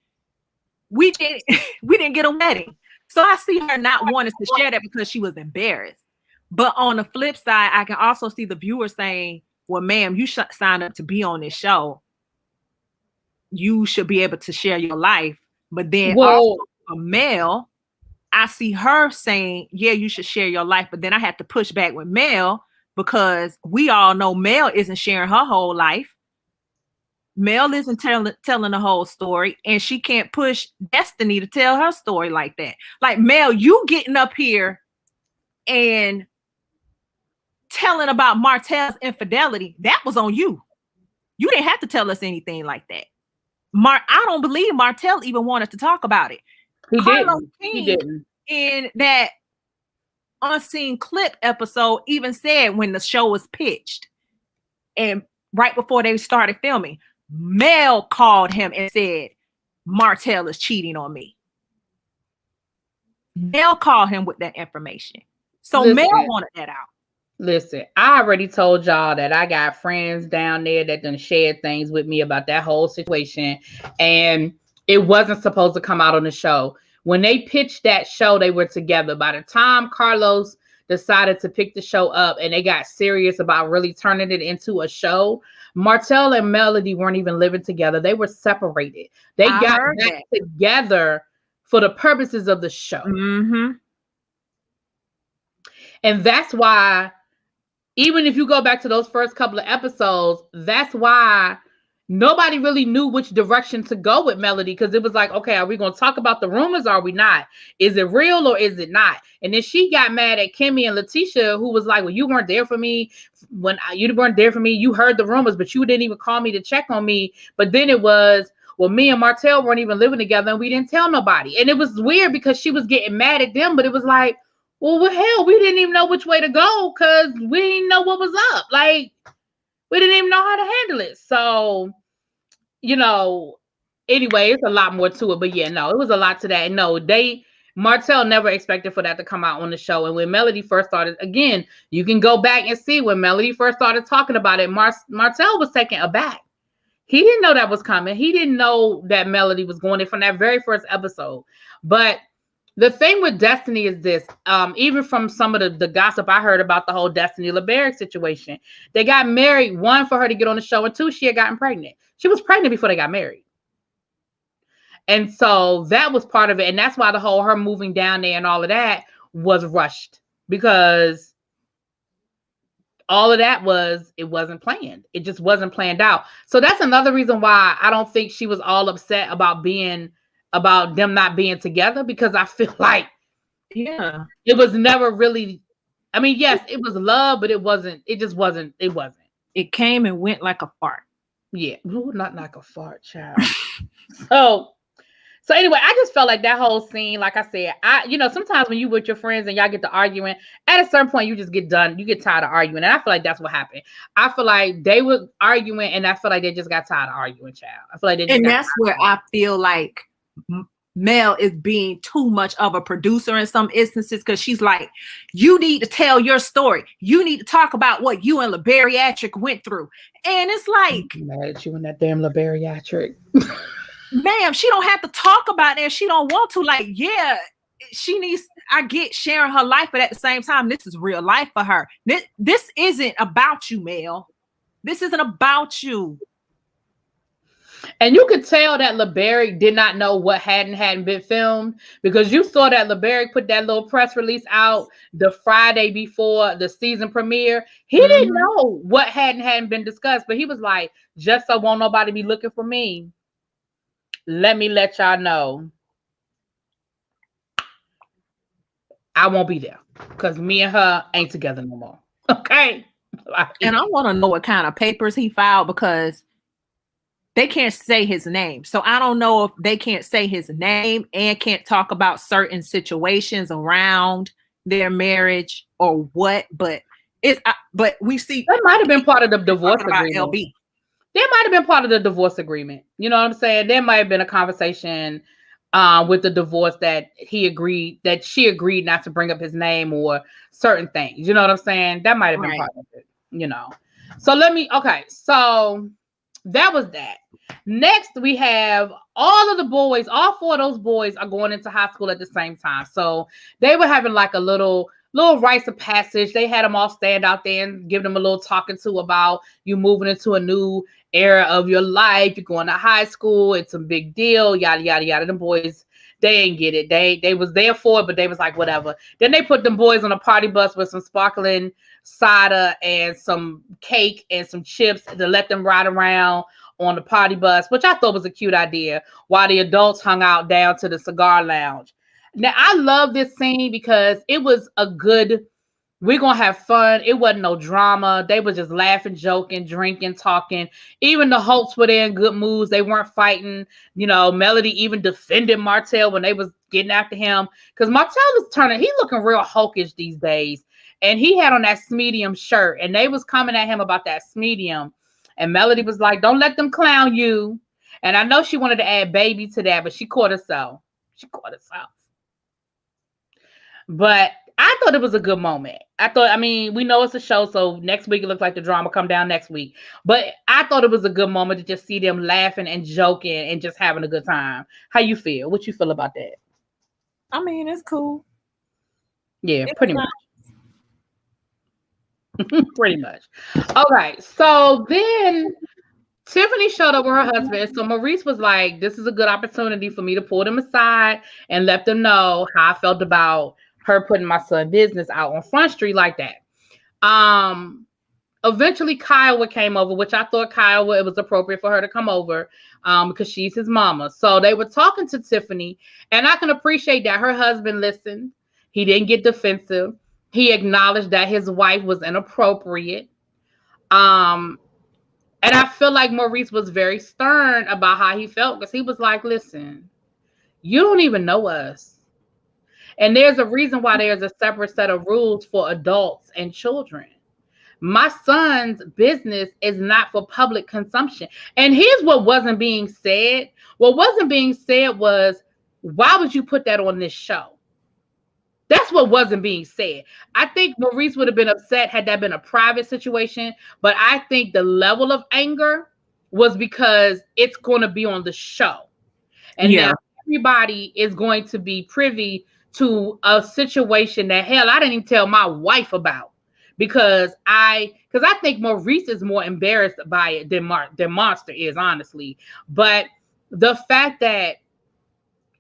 We didn't get a wedding. So I see her not wanting to share that because she was embarrassed. But on the flip side, I can also see the viewer saying, well, ma'am, you should sign up to be on this show. You should be able to share your life. But then also for Mel, I see her saying, yeah, you should share your life. But then I have to push back with Mel because we all know Mel isn't sharing her whole life. Mel isn't telling the whole story, and she can't push Destiny to tell her story like that. Like, Mel, you getting up here and telling about Martell's infidelity, that was on you. You didn't have to tell us anything like that. I don't believe Martell even wanted to talk about it. He didn't. In that unseen clip episode even said when the show was pitched and right before they started filming, Mel called him and said, Martell is cheating on me. Mel called him with that information. So Mel wanted that out. Listen, I already told y'all that I got friends down there that done shared things with me about that whole situation, and it wasn't supposed to come out on the show. When they pitched that show, they were together. By the time Carlos decided to pick the show up and they got serious about really turning it into a show, Martell and Melody weren't even living together. They were separated. They got back together for the purposes of the show. Mm-hmm. And that's why, even if you go back to those first couple of episodes, that's why nobody really knew which direction to go with Melody, because it was like, okay, are we going to talk about the rumors or are we not? Is it real or is it not? And then she got mad at Kimmy and Letitia, who was like, well, you weren't there for me. You weren't there for me. You heard the rumors, but you didn't even call me to check on me. But then it was, well, me and Martell weren't even living together and we didn't tell nobody. And it was weird because she was getting mad at them, but it was like, well, hell, we didn't even know which way to go because we didn't know what was up. Like, we didn't even know how to handle it. So, anyway, it's a lot more to it. But yeah, no, it was a lot to that. And no, Martell never expected for that to come out on the show. And when Melody first started, again, you can go back and see when Melody first started talking about it, Martell was taken aback. He didn't know that was coming. He didn't know that Melody was going in from that very first episode. But the thing with Destiny is this, even from some of the gossip I heard about the whole Destiny LeBaric situation, they got married, one, for her to get on the show, and two, she had gotten pregnant. She was pregnant before they got married. And so that was part of it. And that's why the whole her moving down there and all of that was rushed, because all of that it wasn't planned. It just wasn't planned out. So that's another reason why I don't think she was all upset about them not being together, because I feel like it was never really, I mean, yes, it was love, but it just wasn't. It came and went like a fart. Yeah. Ooh, not like a fart, child. So anyway, I just felt like that whole scene, like I said, sometimes when you with your friends and y'all get to arguing, at a certain point you just get done. You get tired of arguing. And I feel like that's what happened. I feel like they were arguing and I feel like they just got tired of arguing, child. I feel like and that's where I feel like Mel is being too much of a producer in some instances, because she's like, you need to tell your story. You need to talk about what you and LaBariatric went through. And it's like, I'm mad at you and that damn LaBariatric. Ma'am, she don't have to talk about it if she don't want to. Like, yeah, she needs, I get sharing her life, but at the same time, this is real life for her. This isn't about you, Mel. This isn't about you. And you could tell that LaBarry did not know what hadn't been filmed, because you saw that LaBarry put that little press release out the Friday before the season premiere. He didn't know what hadn't been discussed, but he was like, just so won't nobody be looking for me, let me let y'all know I won't be there because me and her ain't together no more. Okay. And I want to know what kind of papers he filed, because they can't say his name. So I don't know if they can't say his name and can't talk about certain situations around their marriage or what, but we see that might have been part of the divorce agreement. LB. That might have been part of the divorce agreement. You know what I'm saying? There might have been a conversation with the divorce that she agreed not to bring up his name or certain things. You know what I'm saying? That might have been part of it, So so that was that. Next, we have all of the boys, all four of those boys are going into high school at the same time. So they were having like a little rites of passage. They had them all stand out there and give them a little talking to about you moving into a new era of your life. You're going to high school. It's a big deal. Yada, yada, yada. Them boys, they ain't get it. They was there for it, but they was like, whatever. Then they put them boys on a party bus with some sparkling cider and some cake and some chips to let them ride around on the party bus, which I thought was a cute idea, while the adults hung out down to the cigar lounge. Now, I love this scene because it was we're going to have fun. It wasn't no drama. They were just laughing, joking, drinking, talking. Even the Holtz were there in good moods. They weren't fighting. Melody even defended Martell when they was getting after him, because Martell is he's looking real hulkish these days. And he had on that Smedium shirt, and they was coming at him about that Smedium. And Melody was like, don't let them clown you. And I know she wanted to add baby to that, but she caught herself. But I thought it was a good moment. We know it's a show, so next week it looks like the drama come down next week. But I thought it was a good moment to just see them laughing and joking and just having a good time. How you feel? What you feel about that? I mean, it's cool. Yeah, pretty much. Pretty much. Okay, so then Tiffany showed up with her husband. So Maurice was like, this is a good opportunity for me to pull them aside and let them know how I felt about her putting my son's business out on Front Street like that. Eventually Kiowa came over, which I thought it was appropriate for her to come over because she's his mama. So they were talking to Tiffany, and I can appreciate that her husband listened. He didn't get defensive. He acknowledged that his wife was inappropriate. And I feel like Maurice was very stern about how he felt, because he was like, listen, you don't even know us. And there's a reason why there's a separate set of rules for adults and children. My son's business is not for public consumption. And here's what wasn't being said. What wasn't being said was, why would you put that on this show? That's what wasn't being said. I think Maurice would have been upset had that been a private situation, but I think the level of anger was because it's going to be on the show. And now everybody is going to be privy to a situation that, hell, I didn't even tell my wife about, because I think Maurice is more embarrassed by it than Monster is, honestly. But the fact that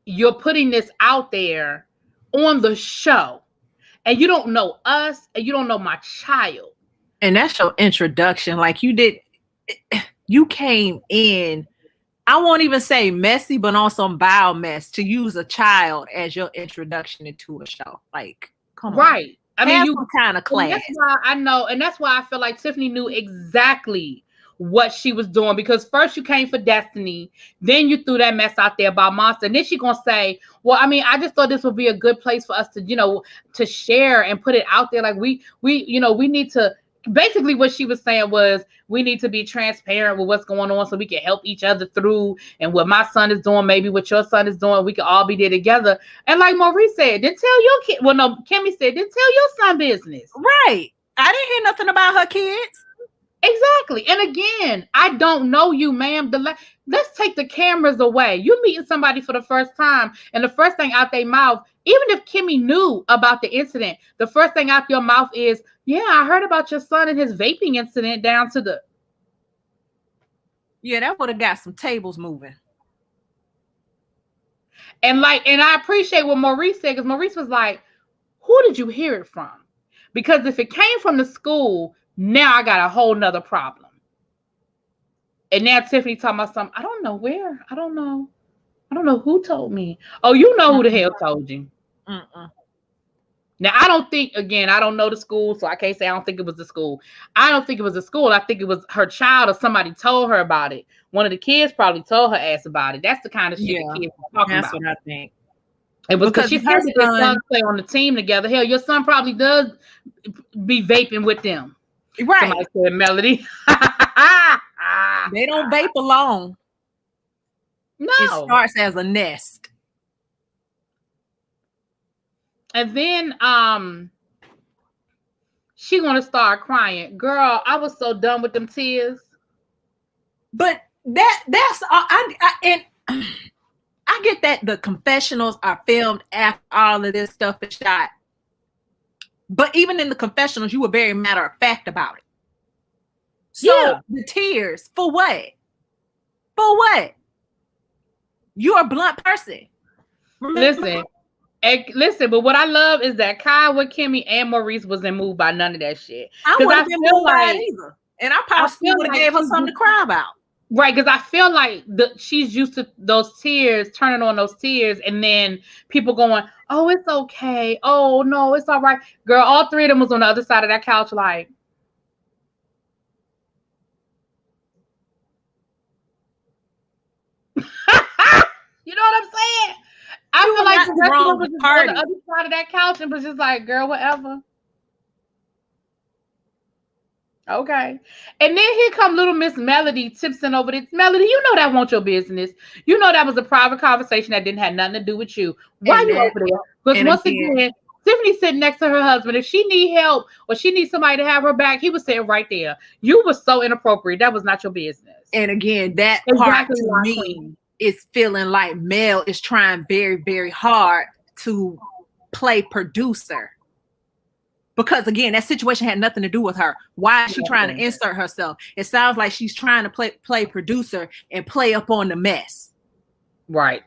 you're putting this out there on the show, and you don't know us, and you don't know my child, And that's your introduction. Like you came in, I won't even say messy, but on some vile mess to use a child as your introduction into a show. Like, come on. Right. I mean, you kind of class. That's why I know, and that's why I feel like Tiffany knew exactly what she was doing, because first you came for Destiny, then you threw that mess out there about Monster, and then she gonna say, well, I mean, I just thought this would be a good place for us to, to share and put it out there. Like we need to, basically what she was saying was, we need to be transparent with what's going on so we can help each other through, and what my son is doing, maybe what your son is doing, we can all be there together. And like Maurice said, then tell your kid, well, no, Kimmy said, then tell your son business. Right. I didn't hear nothing about her kids. Exactly. And again, I don't know you, ma'am. Let's take the cameras away. You're meeting somebody for the first time, and the first thing out their mouth, even if Kimmy knew about the incident, the first thing out your mouth is, yeah, I heard about your son and his vaping incident down to the... Yeah, that would have got some tables moving. And I appreciate what Maurice said, because Maurice was like, who did you hear it from? Because if it came from the school, now I got a whole nother problem. And now Tiffany talking about something. I don't know where. I don't know who told me. Oh, you know who the hell told you. Now, I don't think, again, I don't know the school, so I can't say I don't think it was the school. I don't think it was the school. I think it was her child, or somebody told her about it. One of the kids probably told her ass about it. That's the kind of shit the kids were talking about. That's what I think. It was because she heard that their sons play on the team together. Hell, your son probably does be vaping with them. Right. Somebody said, Melody. They don't vape alone. No. It starts as a nest. And then she gonna start crying. Girl, I was so done with them tears. But that's I get that the confessionals are filmed after all of this stuff is shot. But even in the confessionals, you were very matter of fact about it. So the tears, for what? For what? You're a blunt person. Remember? Listen, but what I love is that Kyle with Kimmy and Maurice wasn't moved by none of that shit. I wouldn't been moved by it either. And I probably would have gave her something to cry about. Right, because I feel like she's used to those tears, turning on those tears, and then people going, oh, it's okay. Oh, no, it's all right. Girl, all three of them was on the other side of that couch like, you know what I'm saying? I feel like the rest of them was just on the other side of that couch and was just like, girl, whatever. Okay. And then here come little Miss Melody tipsing over this. Melody, you know that wasn't your business. You know that was a private conversation that didn't have nothing to do with you. Why you over there? Because once again, Tiffany's sitting next to her husband. If she need help or she needs somebody to have her back, he was sitting right there. You were so inappropriate. That was not your business. And again, that part to me is feeling like Mel is trying very, very hard to play producer. Because again, that situation had nothing to do with her. Why is she trying to insert herself? It sounds like she's trying to play producer and play up on the mess. Right.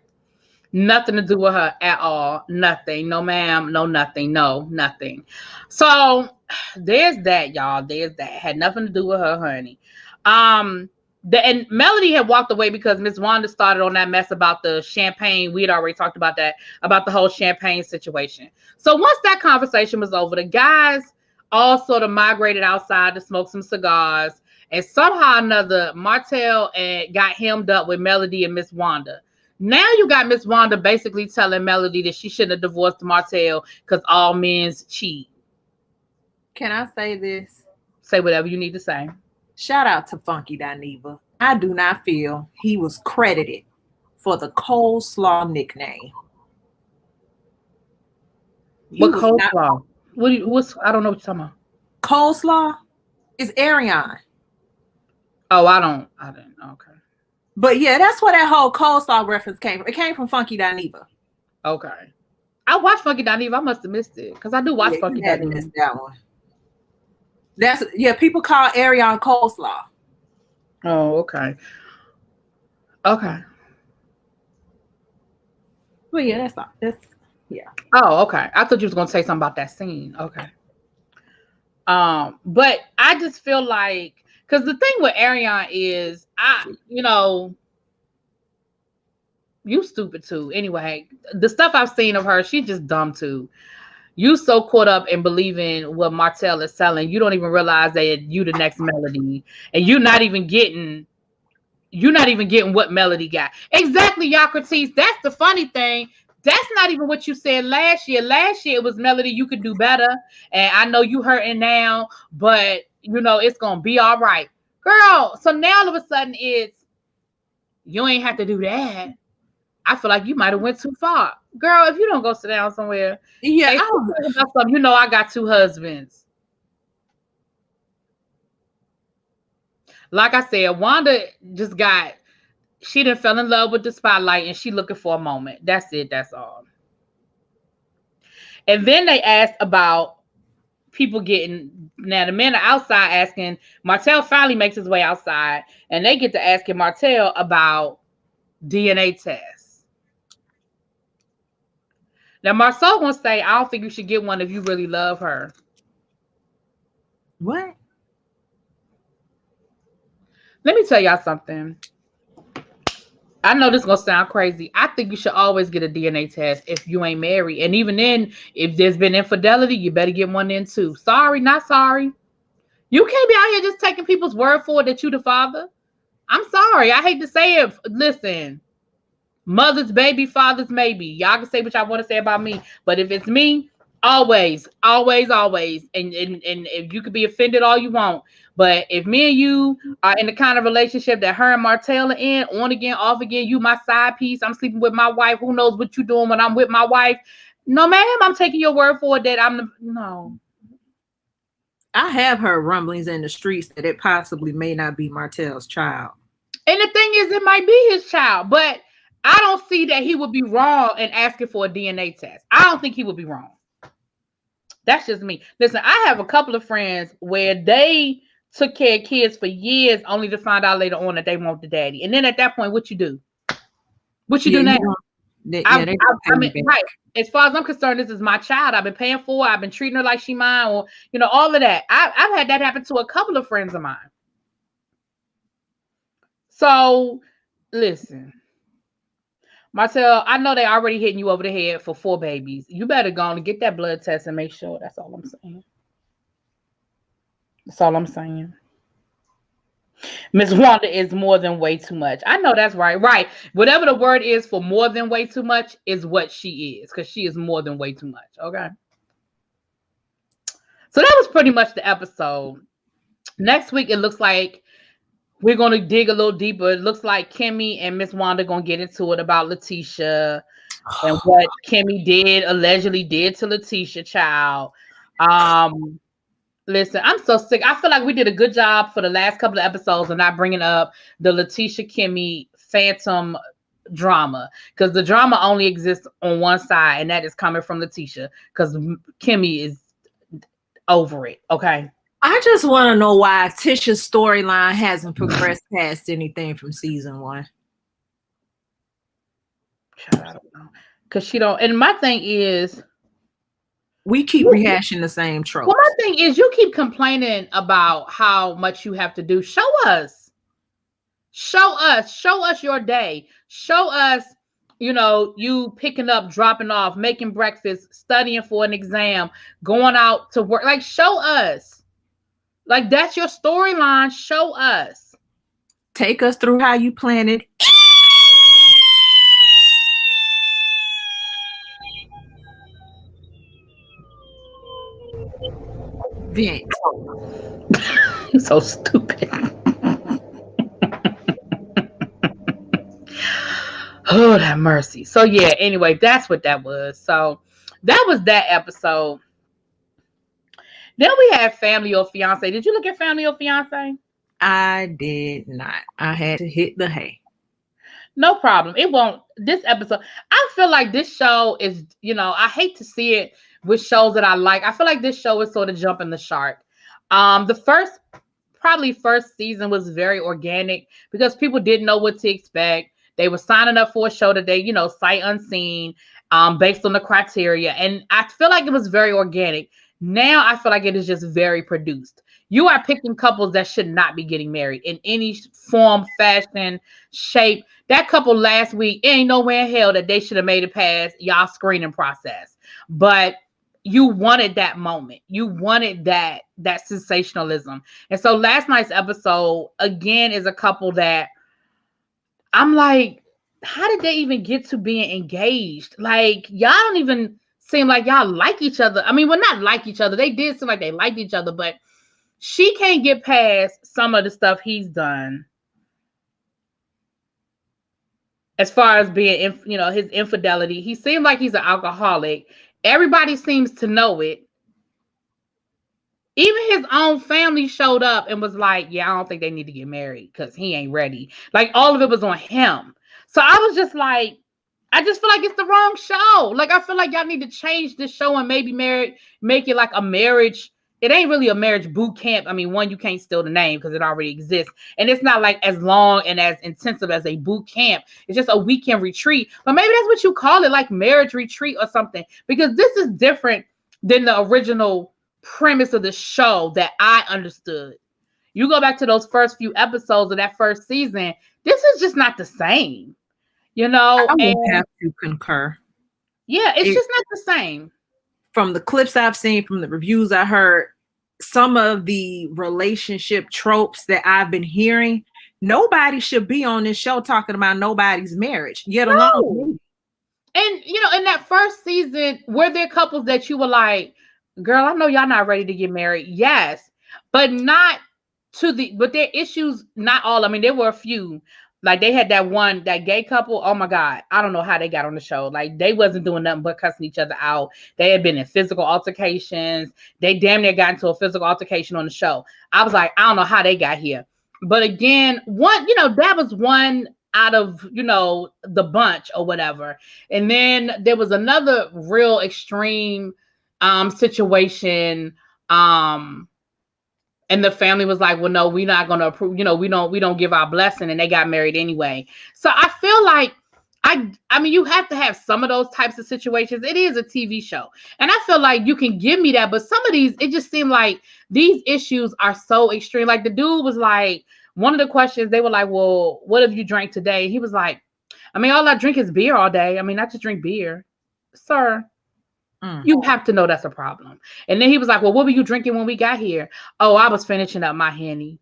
Nothing to do with her at all. Nothing. No, ma'am. No, nothing. No, nothing. So there's that, y'all. There's that. Had nothing to do with her, honey. And Melody had walked away because Miss Wanda started on that mess about the champagne. We had already talked about that, about the whole champagne situation. So once that conversation was over, the guys all sort of migrated outside to smoke some cigars. And somehow or another, Martell got hemmed up with Melody and Miss Wanda. Now you got Miss Wanda basically telling Melody that she shouldn't have divorced Martell because all men's cheat. Can I say this? Say whatever you need to say. Shout out to Funky Dineva. I do not feel he was credited for the coleslaw nickname. What coleslaw? What's I don't know what you're talking about. Coleslaw is Ariane. Oh, I didn't. Okay. But yeah, that's where that whole coleslaw reference came from. It came from Funky Dineva. Okay. I watched Funky Dineva. I must have missed it because I do watch Funky Dineva. Missed that one. People call Ariane coleslaw. Oh, okay. Okay. Well, yeah, that's yeah. Oh, okay. I thought you was gonna say something about that scene. Okay. But I just feel like, because the thing with Ariana is, you stupid too. Anyway, the stuff I've seen of her, she's just dumb too. You so caught up in believing what Martell is selling, you don't even realize that you the next Melody, and you're not even getting what Melody got. Exactly, Socrates. That's the funny thing. That's not even what you said last year. Last year it was Melody, you could do better. And I know you hurting now, but it's gonna be all right. Girl, so now all of a sudden it's you ain't have to do that. I feel like you might have went too far. Girl, if you don't go sit down somewhere, Yeah, I got two husbands. Like I said, Wanda she done fell in love with the spotlight and she looking for a moment. That's it. That's all. And then they asked about people getting, now the men are outside asking, Martell finally makes his way outside and they get to asking Martell about DNA tests. Now Marceau gonna say, I don't think you should get one if you really love her. What? Let me tell y'all something. I know this is going to sound crazy. I think you should always get a DNA test if you ain't married. And even then, if there's been infidelity, you better get one in too. Sorry, not sorry. You can't be out here just taking people's word for it that you the father. I'm sorry. I hate to say it. Listen, mother's baby, father's maybe. Y'all can say what y'all want to say about me. But if it's me, always. And if you could be offended all you want. But if me and you are in the kind of relationship that her and Martell are in, on again, off again, you my side piece, I'm sleeping with my wife, who knows what you doing when I'm with my wife? No, ma'am, I'm taking your word for it that no. I have heard rumblings in the streets that it possibly may not be Martell's child. And the thing is, it might be his child, but I don't see that he would be wrong in asking for a DNA test. I don't think he would be wrong. That's just me. Listen, I have a couple of friends where they took care of kids for years only to find out later on that they want the daddy. And then at that point, what you do? What you do now? I mean, right. As far as I'm concerned, this is my child. I've been paying for her. I've been treating her like she mine, or all of that. I've had that happen to a couple of friends of mine. So, listen, Martell, I know they already hitting you over the head for 4 babies. You better go on and get that blood test and make sure. That's all I'm saying. That's all I'm saying. Miss Wanda is more than way too much. I know that's right. Right. Whatever the word is for more than way too much is what she is, because she is more than way too much. Okay. So that was pretty much the episode. Next week, it looks like we're going to dig a little deeper. It looks like Kimmy and Miss Wanda going to get into it about Letitia and what Kimmy allegedly did to Letitia, child. Listen, I'm so sick. I feel like we did a good job for the last couple of episodes of not bringing up the Letitia Kimmy phantom drama, because the drama only exists on one side, and that is coming from Letitia, because Kimmy is over it. Okay. I just want to know why Tisha's storyline hasn't progressed past anything from season 1. I don't know. Because she don't. And my thing is, we keep rehashing the same trope. Well, my thing is, you keep complaining about how much you have to do. Show us. Show us your day. Show us, you picking up, dropping off, making breakfast, studying for an exam, going out to work. Like, show us. Like, that's your storyline. Show us. Take us through how you plan it. Vent. You're so stupid. Oh, that mercy. So yeah, anyway, that's what that was. So that was that episode. Then we had Family or Fiancé. Did you look at Family or Fiancé? I did not. I had to hit the hay. No problem. It won't. This episode, I feel like this show is, I hate to see it with shows that I like. I feel like this show is sort of jumping the shark. The first season was very organic because people didn't know what to expect. They were signing up for a show that they, sight unseen, based on the criteria. And I feel like it was very organic. Now I feel like it is just very produced. You are picking couples that should not be getting married in any form, fashion, shape. That couple last week, it ain't nowhere in hell that they should have made it past y'all screening process. But you wanted that moment. You wanted that sensationalism. And so last night's episode again is a couple that I'm like, how did they even get to being engaged? Like, y'all don't even seem like y'all like each other. I mean, well, not like each other. They did seem like they liked each other, but she can't get past some of the stuff he's done as far as being, his infidelity. He seemed like he's an alcoholic. Everybody seems to know it. Even his own family showed up and was like, yeah, I don't think they need to get married because he ain't ready. Like, all of it was on him. So I was just like, I just feel like it's the wrong show. Like, I feel like y'all need to change this show and maybe make it like a marriage. It ain't really a marriage boot camp. I mean, one, you can't steal the name because it already exists. And it's not like as long and as intensive as a boot camp. It's just a weekend retreat. But maybe that's what you call it, like marriage retreat or something. Because this is different than the original premise of the show that I understood. You go back to those first few episodes of that first season, this is just not the same, I would have to concur. Yeah, it's just not the same. From the clips I've seen, from the reviews I heard, some of the relationship tropes that I've been hearing, nobody should be on this show talking about nobody's marriage, yet alone. And in that first season, were there couples that you were like, girl, I know y'all not ready to get married? Yes, but not but their issues, not all. I mean, there were a few. Like, they had that gay couple. Oh my God, I don't know how they got on the show. Like, they wasn't doing nothing but cussing each other out. They had been in physical altercations. They damn near got into a physical altercation on the show. I was like, I don't know how they got here. But again, that was one out of the bunch or whatever. And then there was another real extreme situation, and the family was like, well, no, we're not going to approve, we don't give our blessing, and they got married anyway. So I feel like I mean, you have to have some of those types of situations. It is a TV show, and I feel like you can give me that, but some of these, it just seemed like these issues are so extreme. Like, the dude was like, one of the questions, they were like, well, what have you drank today? He was like, I mean, all I drink is beer all day. I mean, I just drink beer. Sir, you have to know that's a problem. And then he was like, well, what were you drinking when we got here? Oh, I was finishing up my Henny.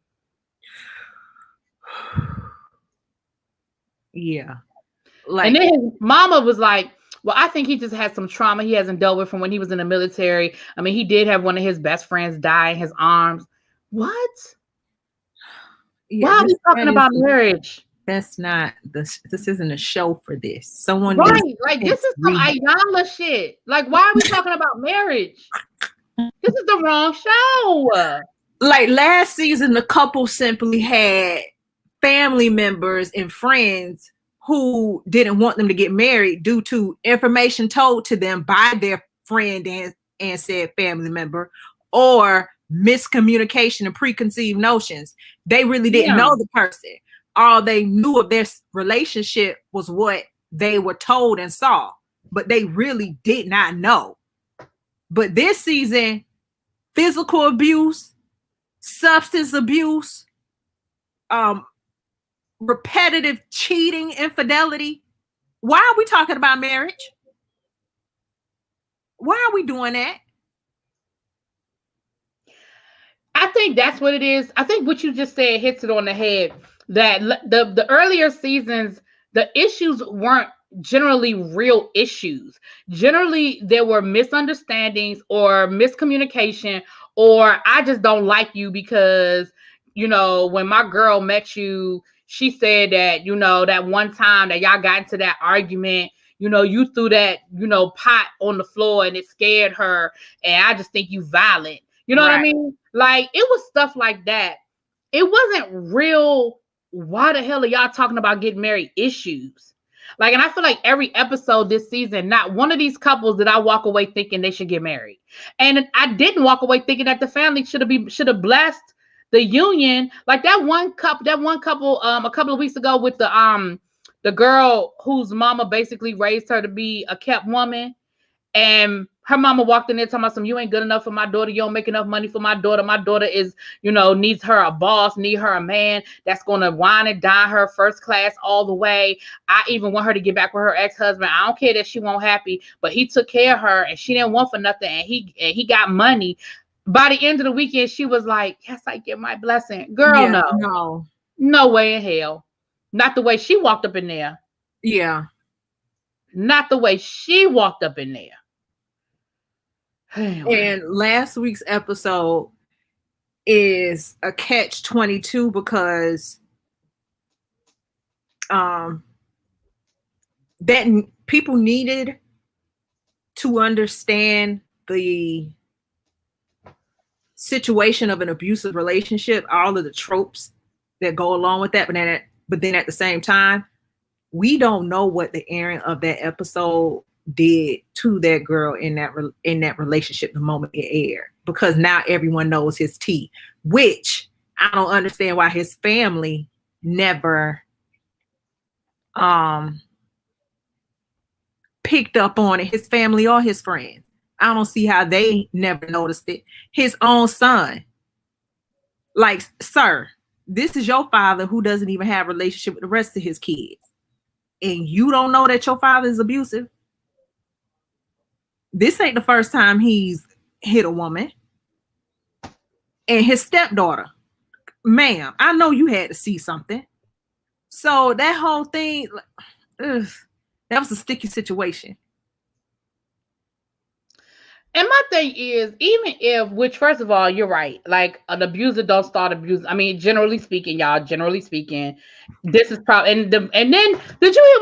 Yeah. And then his mama was like, well, I think he just had some trauma he hasn't dealt with from when he was in the military. I mean, he did have one of his best friends die in his arms. What? Yeah, why are we talking about marriage? That's not this isn't a show for this. Someone right, like, this is some Ayala shit. Like, why are we talking about marriage? This is the wrong show. Like, last season, the couple simply had family members and friends who didn't want them to get married due to information told to them by their friend and said family member, or miscommunication and preconceived notions. They really didn't know the person. All they knew of their relationship was what they were told and saw, but they really did not know. But this season, physical abuse, substance abuse, repetitive cheating, infidelity. Why are we talking about marriage? Why are we doing that? I think that's what it is. I think what you just said hits it on the head. That the earlier seasons, the issues weren't generally real issues. Generally, there were misunderstandings or miscommunication, or I just don't like you because, when my girl met you, she said that, that one time that y'all got into that argument, you threw that, pot on the floor and it scared her. And I just think you violent. You know what I mean? Like, it was stuff like that. It wasn't real. Why the hell are y'all talking about getting married issues? Like, and I feel like every episode this season, not one of these couples did I walk away thinking they should get married. And I didn't walk away thinking that the family should have blessed the union. Like that one couple a couple of weeks ago with the girl whose mama basically raised her to be a kept woman. And Her mama walked in there talking about some, you ain't good enough for my daughter. You don't make enough money for my daughter. My daughter is, needs her a boss, need her a man that's going to wine and dine her first class all the way. I even want her to get back with her ex-husband. I don't care that she won't happy, but he took care of her and she didn't want for nothing. And he got money. By the end of the weekend, she was like, yes, I get my blessing. Girl, Yeah, no way in hell. Not the way she walked up in there. Yeah. Not the way she walked up in there. And last week's episode is a catch-22 because that people needed to understand the situation of an abusive relationship, all of the tropes that go along with that, but then at the same time, we don't know what the airing of that episode did to that girl in that relationship the moment it aired, because now everyone knows his tea, which I don't understand why his family never picked up on it, his family or his friends. I don't see how they never noticed it. His own son, like, sir, this is your father who doesn't even have a relationship with the rest of his kids, and you don't know that your father is abusive? This ain't the first time he's hit a woman. And his stepdaughter, ma'am, I know you had to see something. So that whole thing, that was a sticky situation. And my thing is, even if, which first of all, you're right, like an abuser don't start abusing. I mean, generally speaking, this is probably, and then did you hear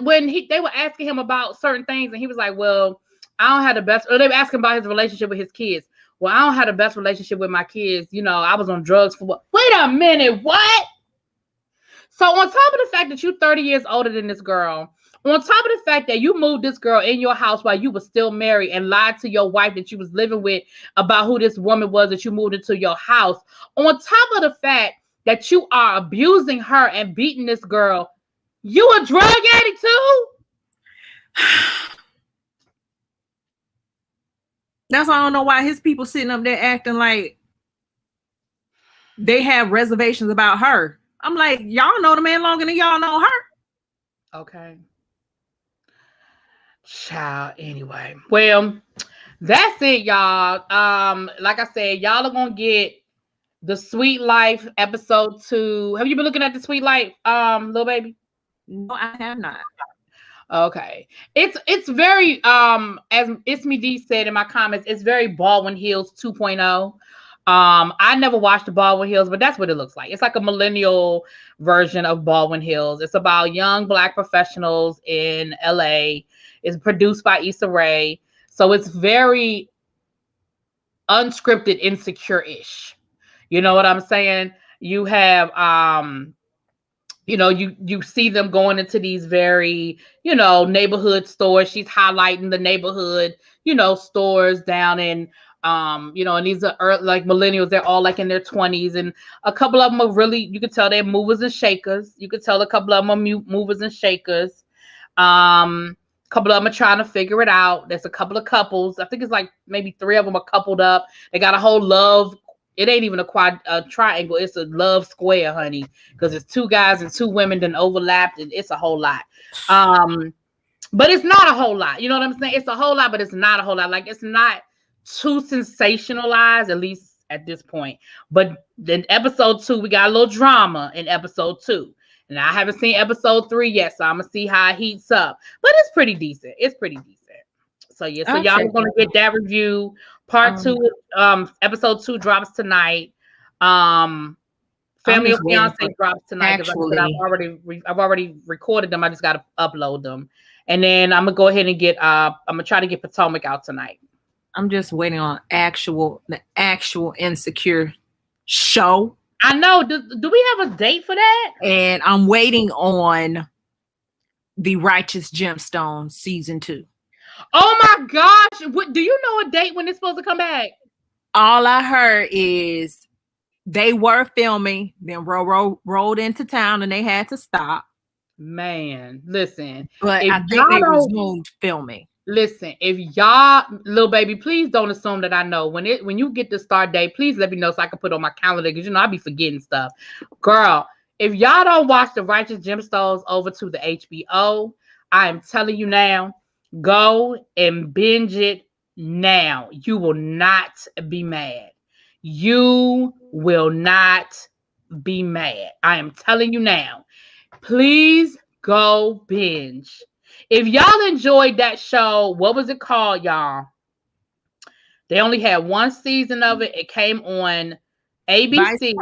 when they were asking him about certain things and he was like, well, I don't have the best, or they were asking about his relationship with his kids. Well, I don't have the best relationship with my kids. I was on drugs for what? Wait a minute, what? So on top of the fact that you're 30 years older than this girl, on top of the fact that you moved this girl in your house while you were still married and lied to your wife that you was living with about who this woman was that you moved into your house, on top of the fact that you are abusing her and beating this girl, you a drug addict too? That's why I don't know why his people sitting up there acting like they have reservations about her. I'm like, y'all know the man longer than y'all know her. Okay. Child, anyway. Well, that's it, y'all. Like I said, y'all are gonna get the Sweet Life episode 2. Have you been looking at the Sweet Life, little baby? No, I have not. Okay. It's very as Ismi D said in my comments, it's very Baldwin Hills 2.0. I never watched the Baldwin Hills, but that's what it looks like. It's like a millennial version of Baldwin Hills. It's about young Black professionals in LA. It's produced by Issa Rae. So it's very unscripted, insecure-ish. You know what I'm saying? You have you see them going into these very, neighborhood stores. She's highlighting the neighborhood, stores down in and these are like millennials. They're all like in their 20s, and a couple of them are really, you could tell they're movers and shakers. You could tell a couple of them are movers and shakers. A couple of them are trying to figure it out. There's a couple of couples. I think it's like maybe 3 of them are coupled up. They got a whole love. It ain't even a triangle. It's a love square, honey, because it's 2 guys and 2 women then overlapped, and it's a whole lot. But it's not a whole lot. You know what I'm saying? It's a whole lot, but it's not a whole lot. Like, it's not too sensationalized, at least at this point. But then episode 2, we got a little drama in episode 2. And I haven't seen episode 3 yet, so I'm gonna see how it heats up. But it's pretty decent. So yeah, so y'all are gonna get that review. Part 2, episode 2 drops tonight. Family of Fiancé drops tonight. Actually, I've already recorded them. I just gotta upload them. And then I'm gonna go ahead and I'm gonna try to get Potomac out tonight. I'm just waiting on the actual Insecure show. I know. Do we have a date for that? And I'm waiting on the Righteous Gemstones season 2. Oh my gosh. Do you know a date when it's supposed to come back? All I heard is they were filming, then rolled into town and they had to stop. Man, listen. But I think they resumed filming. Listen, if y'all, little baby, please don't assume that I know. When you get the start date, please let me know so I can put it on my calendar because I be forgetting stuff. Girl, if y'all don't watch The Righteous Gemstones over to the HBO, I am telling you now, go and binge it now. You will not be mad. You will not be mad. I am telling you now. Please go binge. If y'all enjoyed that show, what was it called, y'all? They only had one season of it. It came on ABC.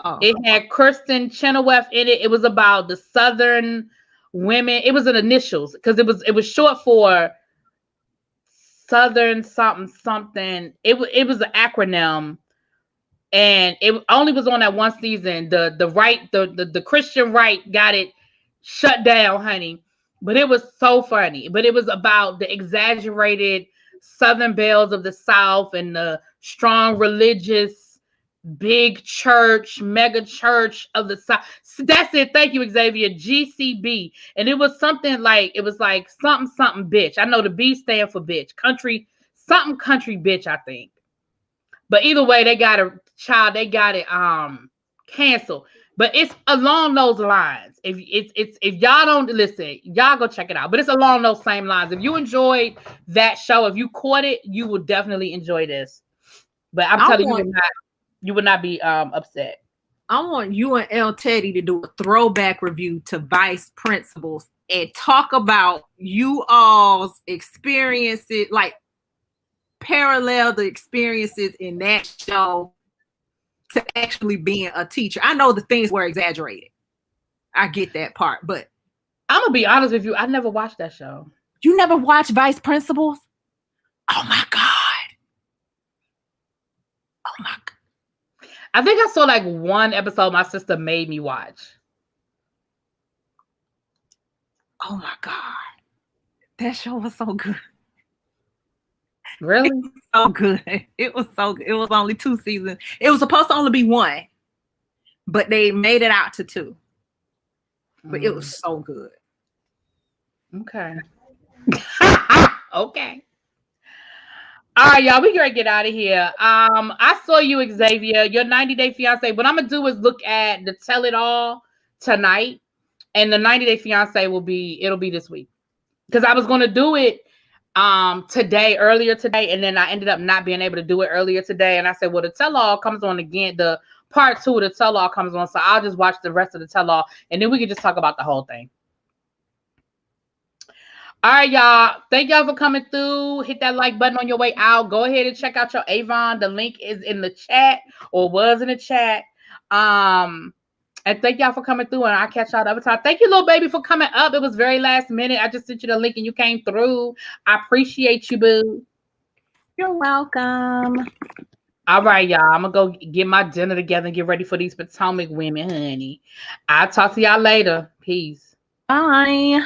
Oh. It had Kristen Chenoweth in it. It was about the Southern women. It was an initials because it was short for Southern something something. It was an acronym, and it only was on that one season. The Christian right got it shut down, honey. But it was so funny. But it was about the exaggerated Southern belles of the South and the strong religious big church, mega church of the South. That's it. Thank you, Xavier. GCB. And it was something like, something bitch. I know the B stand for bitch. Country bitch, I think. But either way, they got it canceled. But it's along those lines. If y'all don't listen, y'all go check it out. But it's along those same lines. If you enjoyed that show, if you caught it, you will definitely enjoy this. But I'm telling you, you would not be upset. I want you and L Teddy to do a throwback review to Vice Principals and talk about you all's experiences, like parallel the experiences in that show to actually being a teacher. I know the things were exaggerated. I get that part, but I'm gonna be honest with you. I never watched that show. You never watched Vice Principals? Oh my God. Oh my God. I think I saw like one episode my sister made me watch. Oh my God. That show was so good. Really? It was so good. It was so good. It was only 2 seasons. It was supposed to only be 1, but they made it out to 2. But it was so good. Okay. Okay. All right, y'all. We gotta get out of here. I saw you, Xavier, your 90-day fiance. What I'm gonna do is look at the Tell It All tonight, and the 90-day fiance it'll be this week. Because I was gonna do it earlier today, and then I ended up not being able to do it earlier today. And I said, well, the Tell All comes on again. The part 2 of the Tell All comes on, so I'll just watch the rest of the Tell All, and then we can just talk about the whole thing. All right, y'all. Thank y'all for coming through. Hit that like button on your way out. Go ahead and check out your Avon. The link is in the chat, or was in the chat. And thank y'all for coming through, and I'll catch y'all the other time. Thank you, little baby, for coming up. It was very last minute. I just sent you the link, and you came through. I appreciate you, boo. You're welcome. All right, y'all. I'm going to go get my dinner together and get ready for these Potomac women, honey. I'll talk to y'all later. Peace. Bye.